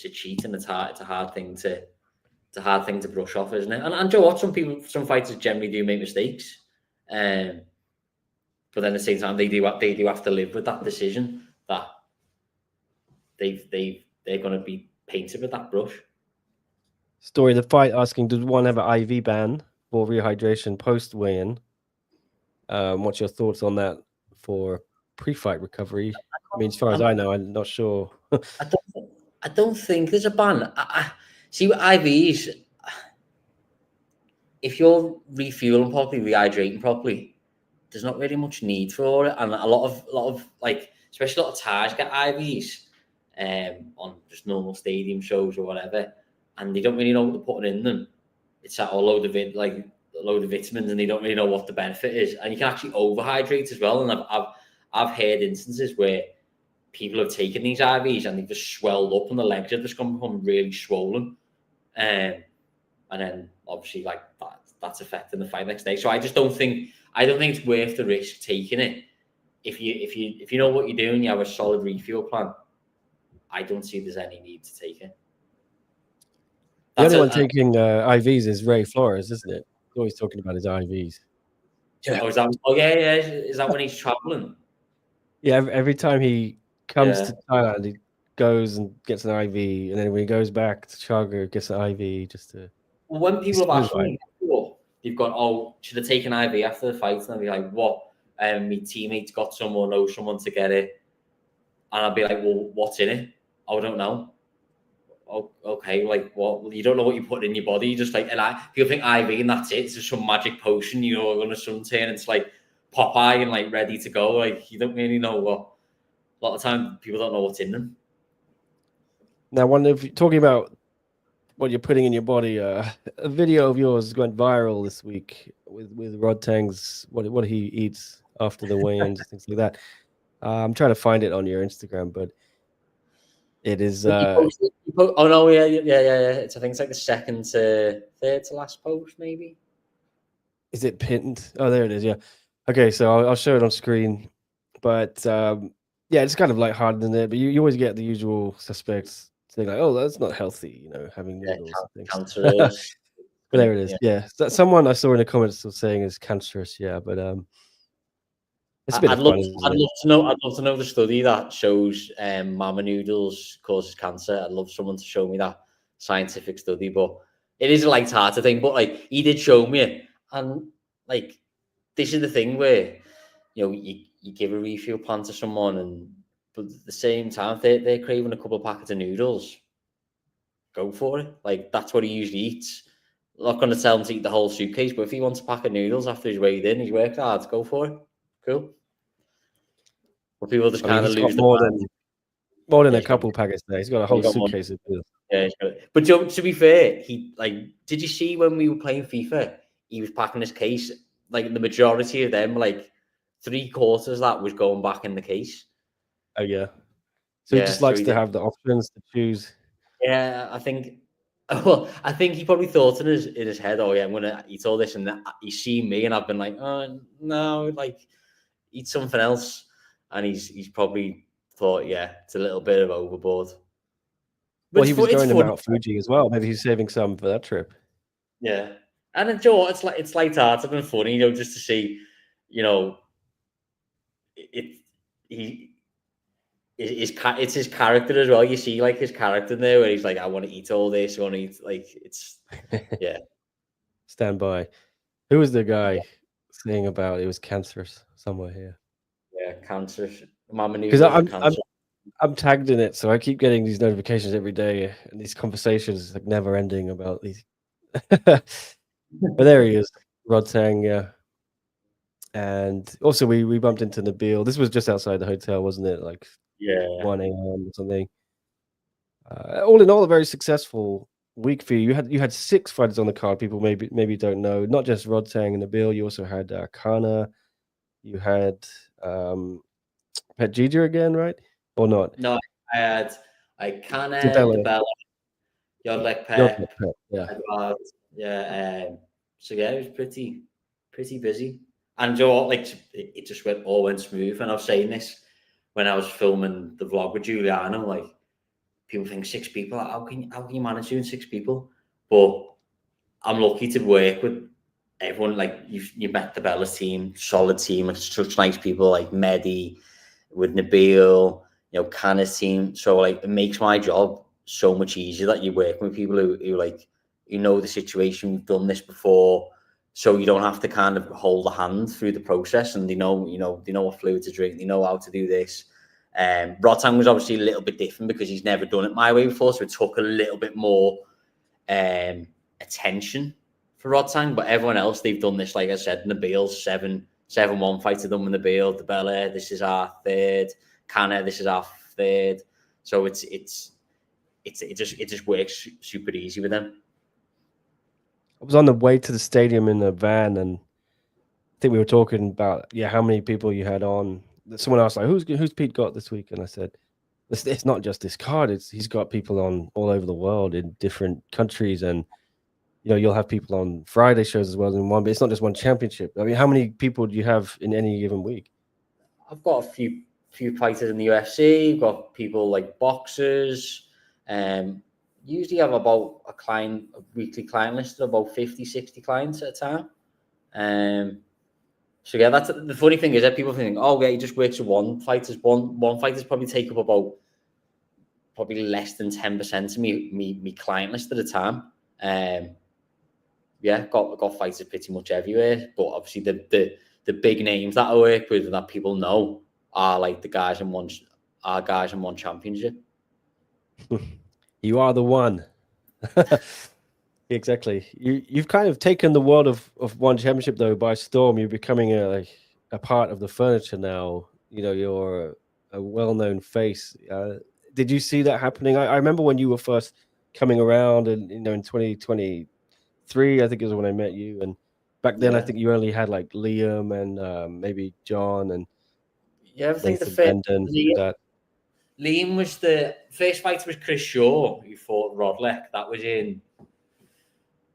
a cheat, and it's a hard thing to brush off, isn't it? And Joe, what some fighters generally do make mistakes, but then at the same time they do have to live with that decision that they're going to be painted with that brush. Story of the fight asking, does one have an IV ban for rehydration post weigh-in? What's your thoughts on that for pre-fight recovery? I mean, as far as I know, I'm not sure. I don't think there's a ban. I see with IVs, if you're refueling properly, rehydrating properly, there's not really much need for it. And a lot of like, especially a lot of Taj get IVs on just normal stadium shows or whatever, and they don't really know what they're putting in them. It's a load of vitamins, and they don't really know what the benefit is. And you can actually overhydrate as well. And I've heard instances where people have taken these IVs and they've just swelled up, and the legs have just become really swollen. And then obviously like that's affecting the fight next day. So I don't think it's worth the risk taking it. If you know what you're doing, you have a solid refuel plan, I don't see there's any need to take it. The only one taking IVs is Ray Flores, isn't it? He's always talking about his IVs. Yeah. Is that when he's traveling? Yeah, every time he comes to Thailand, he goes and gets an IV, and then when he goes back to Chaga, gets an IV just to. Well, when people have asked me before, they've gone, should have taken IV after the fight, and I'll be like, what? My teammates got someone, know someone to get it, and I'll be like, well, what's in it? I don't know. Oh, okay, like what? Well, you don't know what you put in your body. You just like, people think IV and that's it. It's just some magic potion, on a suntan. It's like Popeye and like ready to go. Like you don't really know what. A lot of time, people don't know what's in them. Now, if you're talking about what you're putting in your body, a video of yours went viral this week with Rodtang's what he eats after the weigh-ins, things like that. I'm trying to find it on your Instagram, but it is. Oh no, yeah. I think it's like the second to third to last post, maybe. Is it pinned? Oh, there it is. Yeah. Okay, so I'll show it on screen, but yeah, it's kind of lighthearted in there. But you always get the usual suspects saying like, "Oh, that's not healthy," having noodles and things. Cancerous. But there it is. Yeah. So someone I saw in the comments was saying is cancerous. Yeah, but it's a bit I'd of love fun, to know the study that shows mama noodles causes cancer. I'd love someone to show me that scientific study, but it is a light-hearted thing. But like he did show me, and like this is the thing where you give a refuel plan to someone, but at the same time they're craving a couple of packets of noodles. Go for it. Like that's what he usually eats. I'm not going to tell him to eat the whole suitcase, but if he wants a pack of noodles after he's weighed in, he's worked hard, go for it. Cool. But people just kind of lose more than a couple packets there. He's got a whole suitcase of noodles. Yeah, he's got it. But to be fair, did you see when we were playing FIFA, he was packing his case, like the majority of them, like 3/4 of that was going back in the case. Oh yeah. So he just likes to have the options to choose. Yeah, I think. Well, I think he probably thought in his head, "Oh yeah, I'm gonna eat all this," and he's seen me, and I've been like, "Oh no, like eat something else," and he's probably thought, "Yeah, it's a little bit of overboard." Well, he was going to Mount Fuji as well. Maybe he's saving some for that trip. Yeah, and it's light-hearted and funny, just to see, it's his character as well. You see, like his character there, where he's like, "I want to eat all this. I want to eat." Like it's, yeah. Stand by. Who was the guy saying about it was cancerous somewhere here? Yeah, cancerous. Mama knew. Because I'm tagged in it, so I keep getting these notifications every day, and these conversations like never ending about these. But there he is, Rodtang. Yeah. And also we bumped into Nabil. This was just outside the hotel, wasn't it? Like 1 a.m. or something. All in all, a very successful week for you. You had 6 fighters on the card. People maybe don't know. Not just Rodtang and Nabil. You also had Kana. You had Pet Gigi again, right? Or not? No, I had Kana, Bella, Yodlek Pep. Yeah. So yeah, it was pretty busy. And you know what, like it just all went smooth. And I was saying this when I was filming the vlog with Giuliano, like people think 6 people, how can you manage doing 6 people? But I'm lucky to work with everyone. Like you met the Bella team, solid team, like such nice people like Mehdi, with Nabil, you know, Kana's team. So like it makes my job so much easier that you're working with people who like, you know, the situation, we've done this before. So you don't have to kind of hold a hand through the process, and they know what fluid to drink, they know how to do this. Rodtang was obviously a little bit different because he's never done it my way before, so it took a little bit more attention for Rodtang. But everyone else, they've done this, like I said, Nabil's 7-1 fight to them with Nabil, Bella, this is our third, Kana, this is our third. So it just works super easy with them. I was on the way to the stadium in the van, and I think we were talking about how many people you had on. Someone asked like, who's Pete got this week, and I said, it's not just this card. He's got people on all over the world in different countries, and you know, you'll have people on Friday shows as well in one. But it's not just one championship. I mean, how many people do you have in any given week? I've got a few fighters in the UFC. I've got people like boxers. Usually have about a weekly client list of about 50, 60 clients at a time. So yeah, that's the funny thing is that people think, oh yeah, he just works with one fighters. One fighters probably take up about less than 10% of me client list at a time. Got fighters pretty much everywhere, but obviously the big names that I work with that people know are like the guys in one championship. You are the one. Exactly. You've kind of taken the world of one championship though by storm. You're becoming a part of the furniture now. You know, you're a well-known face. Did you see that happening? I remember when you were first coming around, and you know, in 2023, I think is when I met you. And back then, I think you only had like Liam and maybe John and I think Bendon, Liam was the first fight. Was Chris Shaw who fought Rodtang.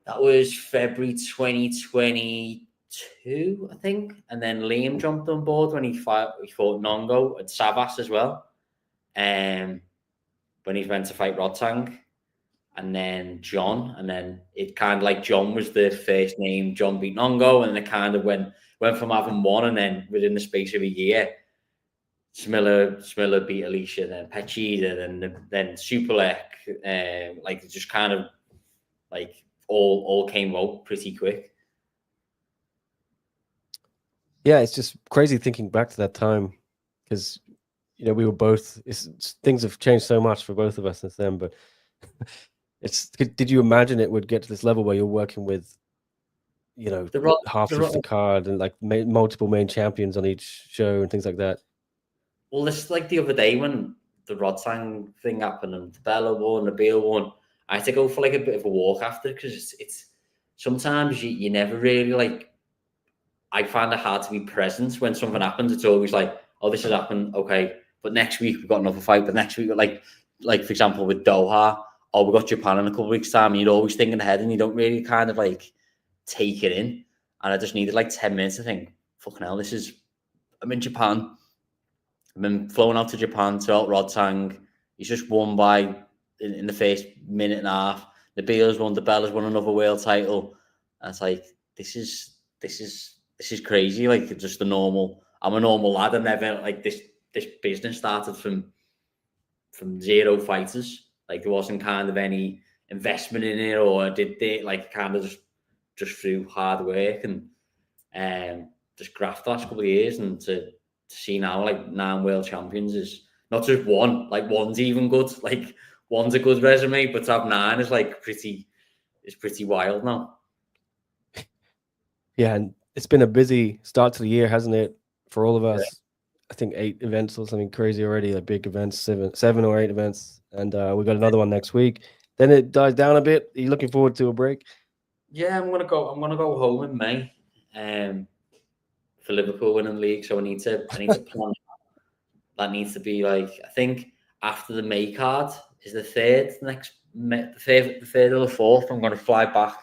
That was February 2022, I think. And then Liam jumped on board when he fought Nongo and Savas as well. When he went to fight Rodtang. And then John. And then it kind of like John was the first name. John beat Nongo. And it kind of went from having one, and then within the space of a year, Smiller beat Alicia, then Pachida, then Superlek. Like it just kind of like all came out pretty quick. Yeah, it's just crazy thinking back to that time, because you know we were both. Things have changed so much for both of us since then. But did you imagine it would get to this level where you're working with, you know, half of the card and like multiple main champions on each show and things like that? Well, this like the other day when the Rodtang thing happened and the Bella won, Nabil won, I had to go for like a bit of a walk after, because it's sometimes you never really like. I find it hard to be present when something happens. It's always like, oh, this has happened, okay, but next week we've got another fight. But next week, like for example with Doha, oh, we got Japan in a couple of weeks' time. And you're always thinking ahead, and you don't really kind of like take it in. And I just needed like 10 minutes to think, fucking hell, I'm in Japan. I've been flown out to Japan to out Rodtang. He's just won by in the first minute and a half. Nabil's won, the Bella's won another world title. And it's like, this is crazy. Like just I'm a normal lad. I never like this business started from 0 fighters. Like there wasn't kind of any investment in it, or did they like kind of just through hard work and just graft the last couple of years. And to see now like 9 world champions is not just one, like one's even good, like one's a good resume, but to have 9 is like pretty wild now. Yeah, and it's been a busy start to the year, hasn't it, for all of us? Yeah. I think 8 events or something crazy already, like big events, 7 or 8 events, and we got another one next week. Then it dies down a bit. Are you looking forward to a break? Yeah, I'm gonna go home in May. For Liverpool winning the league, so I need to plan. That needs to be like, I think after the May card is the 3rd, the 3rd or the 4th. I'm going to fly back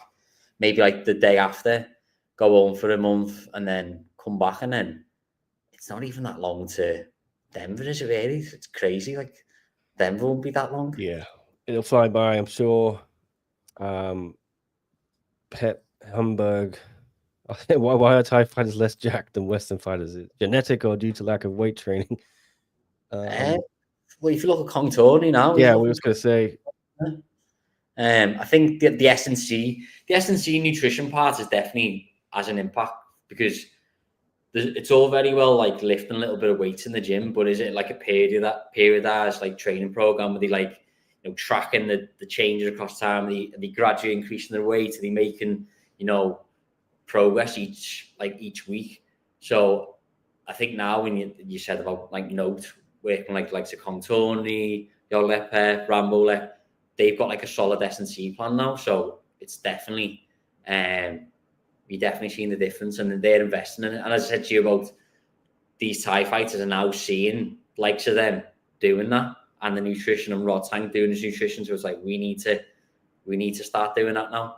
maybe like the day after, go home for a month, and then come back, and then it's not even that long to Denver, is it really? It's crazy. Like, Denver won't be that long. Yeah, it'll fly by, I'm sure. Pet Hamburg. Why are Thai fighters less jacked than Western fighters? Is it genetic or due to lack of weight training? Well, if you look at Contorni now, yeah, we was going to say. I think the S&C nutrition part is definitely has an impact, because it's all very well like lifting a little bit of weights in the gym, but is it like a periodized like training program where they like, you know, tracking the changes across time? Are they gradually increasing their weight? Are they making, you know, progress each week? So I think now, when you said about like Note working like a Contorni, Yolepe, Rambolek, they've got like a solid S&C plan now. So it's definitely you're definitely seeing the difference, and they're investing in it. And as I said to you about these Thai fighters are now seeing likes of them doing that, and the nutrition, and Rodtang doing his nutrition. So it's like we need to start doing that now.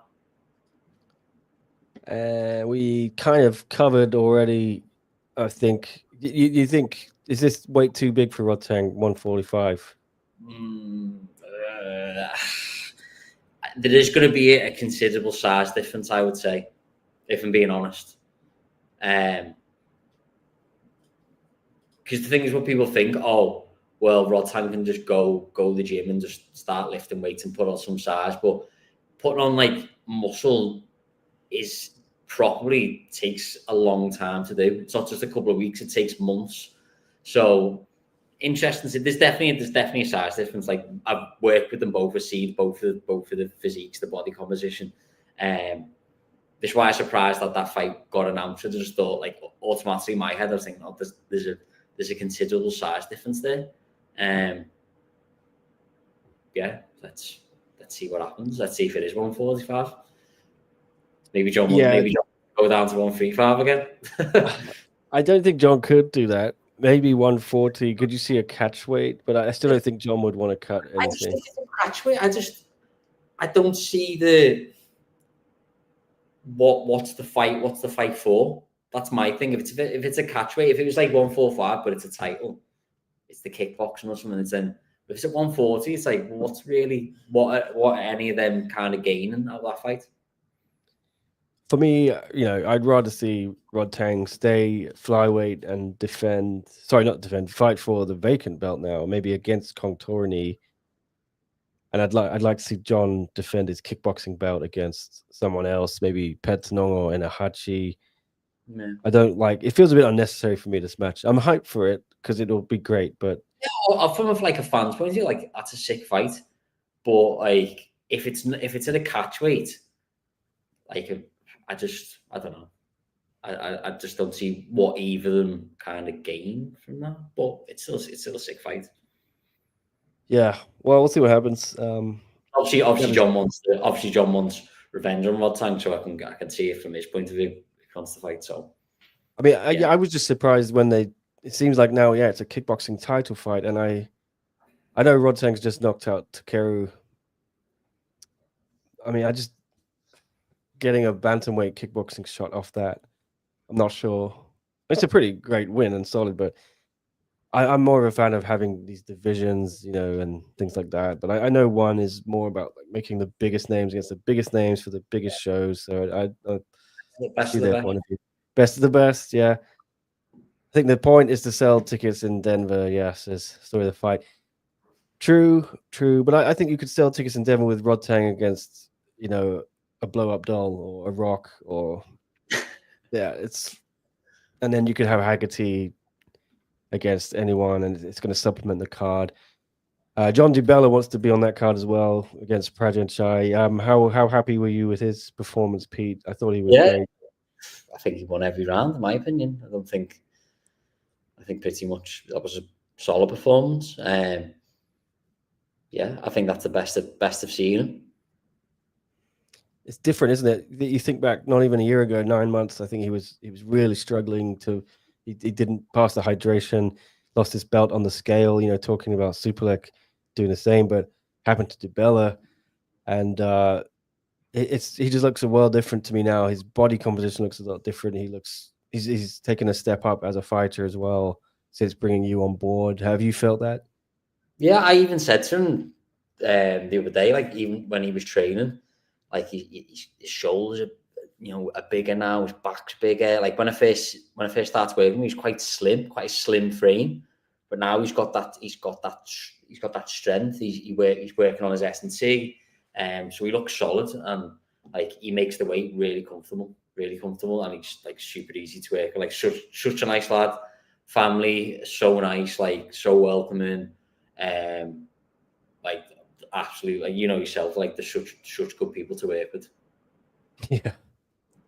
We kind of covered already, I think. You think, is this weight too big for Rodtang, 145? There is going to be a considerable size difference, I would say, if I'm being honest. Because the thing is, what people think, oh, well, Rodtang can just go to the gym and just start lifting weights and put on some size, but putting on like muscle probably takes a long time to do. It's not just a couple of weeks; it takes months. So interesting. There's definitely a size difference. Like, I've worked with them both, received both of the physiques, the body composition. That's why I'm surprised that fight got announced. I just thought, like, automatically in my head, I was thinking, oh, there's a considerable size difference there. Yeah, let's see what happens. Let's see if it is 145. Maybe John go down to 135 again. I don't think John could do that. Maybe 140. Could you see a catch weight? But I still don't think John would want to cut anything. I just think it's a catch weight. I don't see the what's the fight for. That's my thing. If it's a catch weight, if it was like 145, but it's a title, it's the kickboxing or something. It's then, if it's at 140, it's like, what's really what are any of them kind of gaining out of that fight? For me, you know, I'd rather see Rodtang stay flyweight and fight for the vacant belt now, maybe against Contorni. And I'd like to see John defend his kickboxing belt against someone else, maybe Petnong or Enahachi. Yeah. I don't like. It feels a bit unnecessary for me, this match. I'm hyped for it because it'll be great, but from like a fan's point of view, like, that's a sick fight. But like, if it's at a catch weight, like, I don't know. I just don't see what either of them kind of gain from that. But it's still a sick fight. yeah. Well, we'll see what happens. Obviously, John wants revenge on Rodtang, so I can see it from his point of view. He wants to fight. So, I mean, I was just surprised when it seems like now, yeah, it's a kickboxing title fight, and I know Rodtang's just knocked out Takeru. I mean, getting a bantamweight kickboxing shot off that, I'm not sure. It's a pretty great win and solid, but I'm more of a fan of having these divisions, you know, and things like that. But I know one is more about like making the biggest names against the biggest names for the biggest shows. So I see their point of view. Best of the best, yeah. I think the point is to sell tickets in Denver. Yes, as story of the fight. True. But I think you could sell tickets in Denver with Rodtang against, you know, a blow-up doll or a Rock, or yeah, and then you could have Haggerty against anyone, and it's going to supplement the card. John DiBella wants to be on that card as well against Prajan Chai. How happy were you with his performance, Pete? I thought he was great. I think he won every round, in my opinion. I think pretty much that was a solid performance. Yeah, I think that's the best of seen him. It's different, isn't it? You think back, not even a year ago, 9 months. I think he was really struggling to. He didn't pass the hydration, lost his belt on the scale. You know, talking about Superlek doing the same, but happened to DiBella, and he just looks a world different to me now. His body composition looks a lot different. He looks he's taken a step up as a fighter as well since bringing you on board. Have you felt that? Yeah, I even said to him the other day, like even when he was training, like his shoulders are bigger now, his back's bigger. Like when I first started working, he was quite a slim frame, but now he's got that strength. He's working on his S&C, so he looks solid, and like he makes the weight really comfortable, and he's like super easy to work. Like such a nice lad, family so nice, like so welcoming. Like absolutely, like, yourself, like they're such good people to work with. Yeah,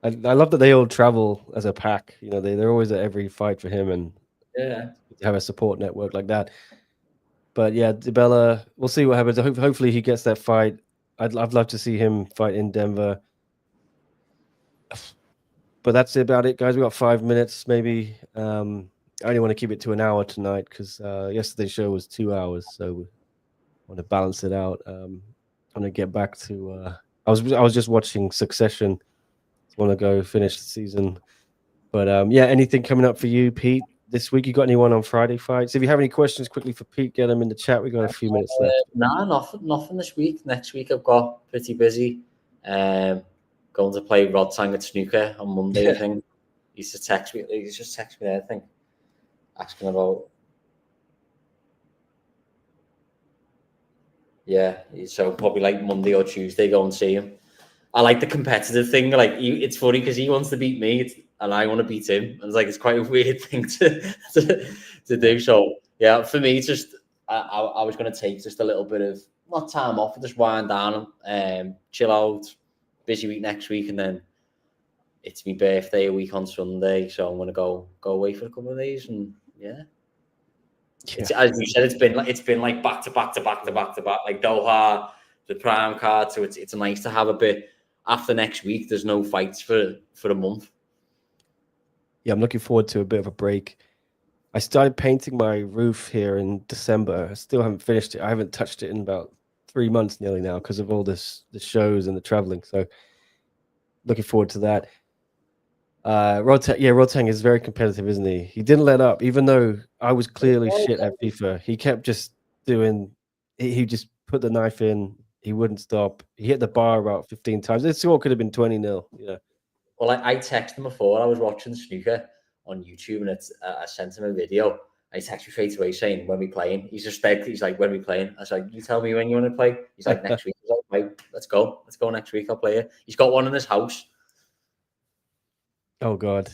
I love that they all travel as a pack. They're always at every fight for him, and Yeah, have a support network like that. But yeah, DiBella, we'll see what happens. Hopefully he gets that fight. I'd love to see him fight in Denver. But that's about it, guys. We got 5 minutes, maybe. I only want to keep it to an hour tonight because yesterday's show was 2 hours, so we want to balance it out. I want to get back to. I was just watching Succession. I want to go finish the season. But yeah, anything coming up for you, Pete, this week? You got anyone on Friday fights? If you have any questions quickly for Pete, get them in the chat. We got a few minutes left. Nah, nothing this week. Next week I've got pretty busy. Going to play Rodtang at snooker on Monday. I think he's just text me there, I think, asking about. Yeah, so probably like Monday or Tuesday go and see him. I like the competitive thing. Like it's funny because he wants to beat me and I want to beat him. And it's quite a weird thing to do. So yeah, for me, it's just I was going to take just a little bit of not time off, but just wind down, chill out. Busy week next week, and then it's my birthday a week on Sunday, so I'm going to go away for a couple of days, and yeah. It's, as you said, it's been like back to back, like Doha, the Prime card. So it's nice to have a bit after next week. There's no fights for a month. Yeah, I'm looking forward to a bit of a break. I started painting my roof here in December. I still haven't finished it. I haven't touched it in about 3 months nearly now because of all the shows and the traveling. So looking forward to that. Rodtang is very competitive, isn't he? He didn't let up, even though I was clearly shit at FIFA. He kept just doing. He just put the knife in. He wouldn't stop. He hit the bar about 15 times. This score could have been 20-0. Yeah. Well, I texted him before. I was watching snooker on YouTube, and I sent him a video. I texted me straight away saying, "When we playing?" He's like, "When we playing?" I was like, "You tell me when you want to play." He's like, "Next week." I was like, "Right, let's go next week. I'll play it." He's got one in his house. Oh God.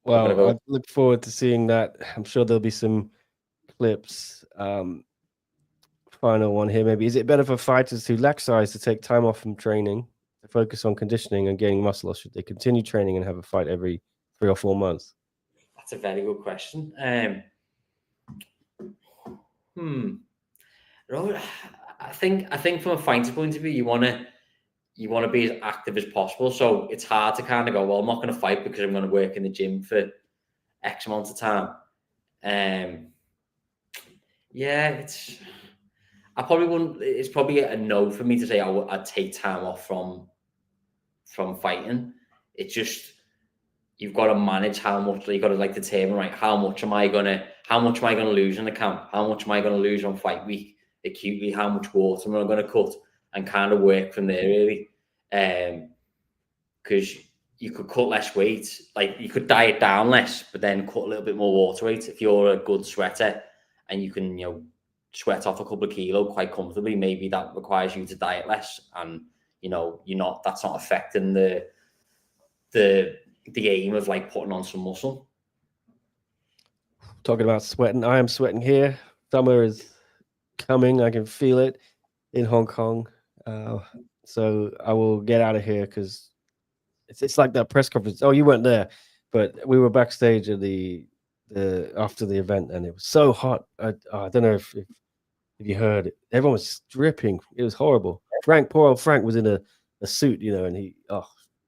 Well, I look forward to seeing that. I'm sure there'll be some clips. Final one here, maybe. Is it better for fighters who lack size to take time off from training to focus on conditioning and gaining muscle, or should they continue training and have a fight every 3 or 4 months? That's a very good question. I think from a fighter point of view, you want to be as active as possible. So it's hard to kind of go, well, I'm not going to fight because I'm going to work in the gym for X amount of time. Yeah, I probably wouldn't. It's probably a no for me to say I'd take time off from fighting. It's just you've got to manage how much. You got to determine, right, how much am I gonna lose in the camp? How much am I gonna lose on fight week? Acutely, how much water am I gonna cut? And kind of work from there, really. Because you could cut less weight, like you could diet down less, but then cut a little bit more water weight. If you're a good sweater and you can, sweat off a couple of kilos quite comfortably, maybe that requires you to diet less, and that's not affecting the aim of putting on some muscle. Talking about sweating, I am sweating here. Summer is coming. I can feel it in Hong Kong. So I will get out of here because it's like that press conference. Oh, you weren't there, but we were backstage at the after the event, and it was so hot. I don't know if you heard it. Everyone was dripping. It was horrible. Poor old Frank was in a suit, and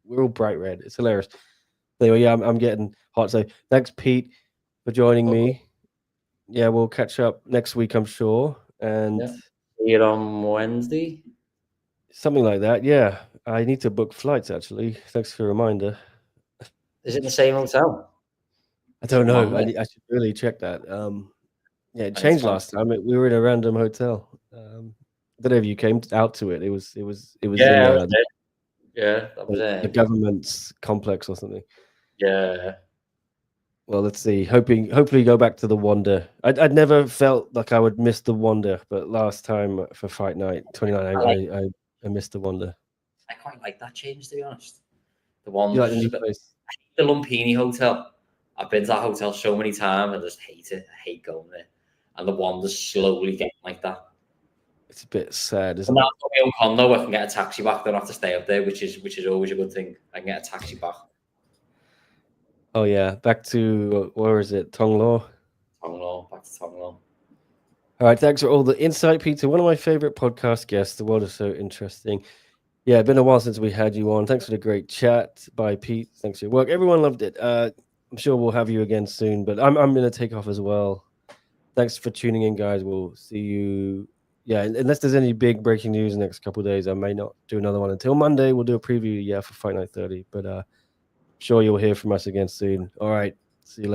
we're all bright red. It's hilarious. Anyway, yeah, I'm getting hot. So thanks, Pete, for joining me. Yeah, we'll catch up next week, I'm sure. And see you on Wednesday. Something like that. Yeah, I need to book flights actually. Thanks for the reminder. Is it the same hotel? I don't know. Monday? I should really check that. Yeah, it I need to changed find. last time. We were in a random hotel. I don't know if you came out to it. It was in Yeah, I was there. Yeah, that was the government's complex or something. yeah. Well, let's see. Hopefully go back to the Wonder. I'd never felt like I would miss the Wonder, but last time for Fight Night 29, I missed the Wonder. I quite like that change, to be honest. The You Wander's like the just a new bit. place? I hate the Lumpini Hotel. I've been to that hotel so many times. I just hate it. I hate going there. And the Wander's slowly getting like that. It's a bit sad, And isn't now it? I've got my own condo. I can get a taxi back. I don't have to stay up there, which is always a good thing. I can get a taxi back. Oh yeah, back to where is it? Tonglo. Tonglo, back to Tonglo. All right, thanks for all the insight, Peter. One of my favorite podcast guests. The world is so interesting. Yeah, it's been a while since we had you on. Thanks for the great chat. Bye, Pete. Thanks for your work. Everyone loved it. I'm sure we'll have you again soon, but I'm going to take off as well. Thanks for tuning in, guys. We'll see you. Yeah, unless there's any big breaking news in the next couple of days, I may not do another one until Monday. We'll do a preview, for Fight Night 30. But sure you'll hear from us again soon. All right. See you later.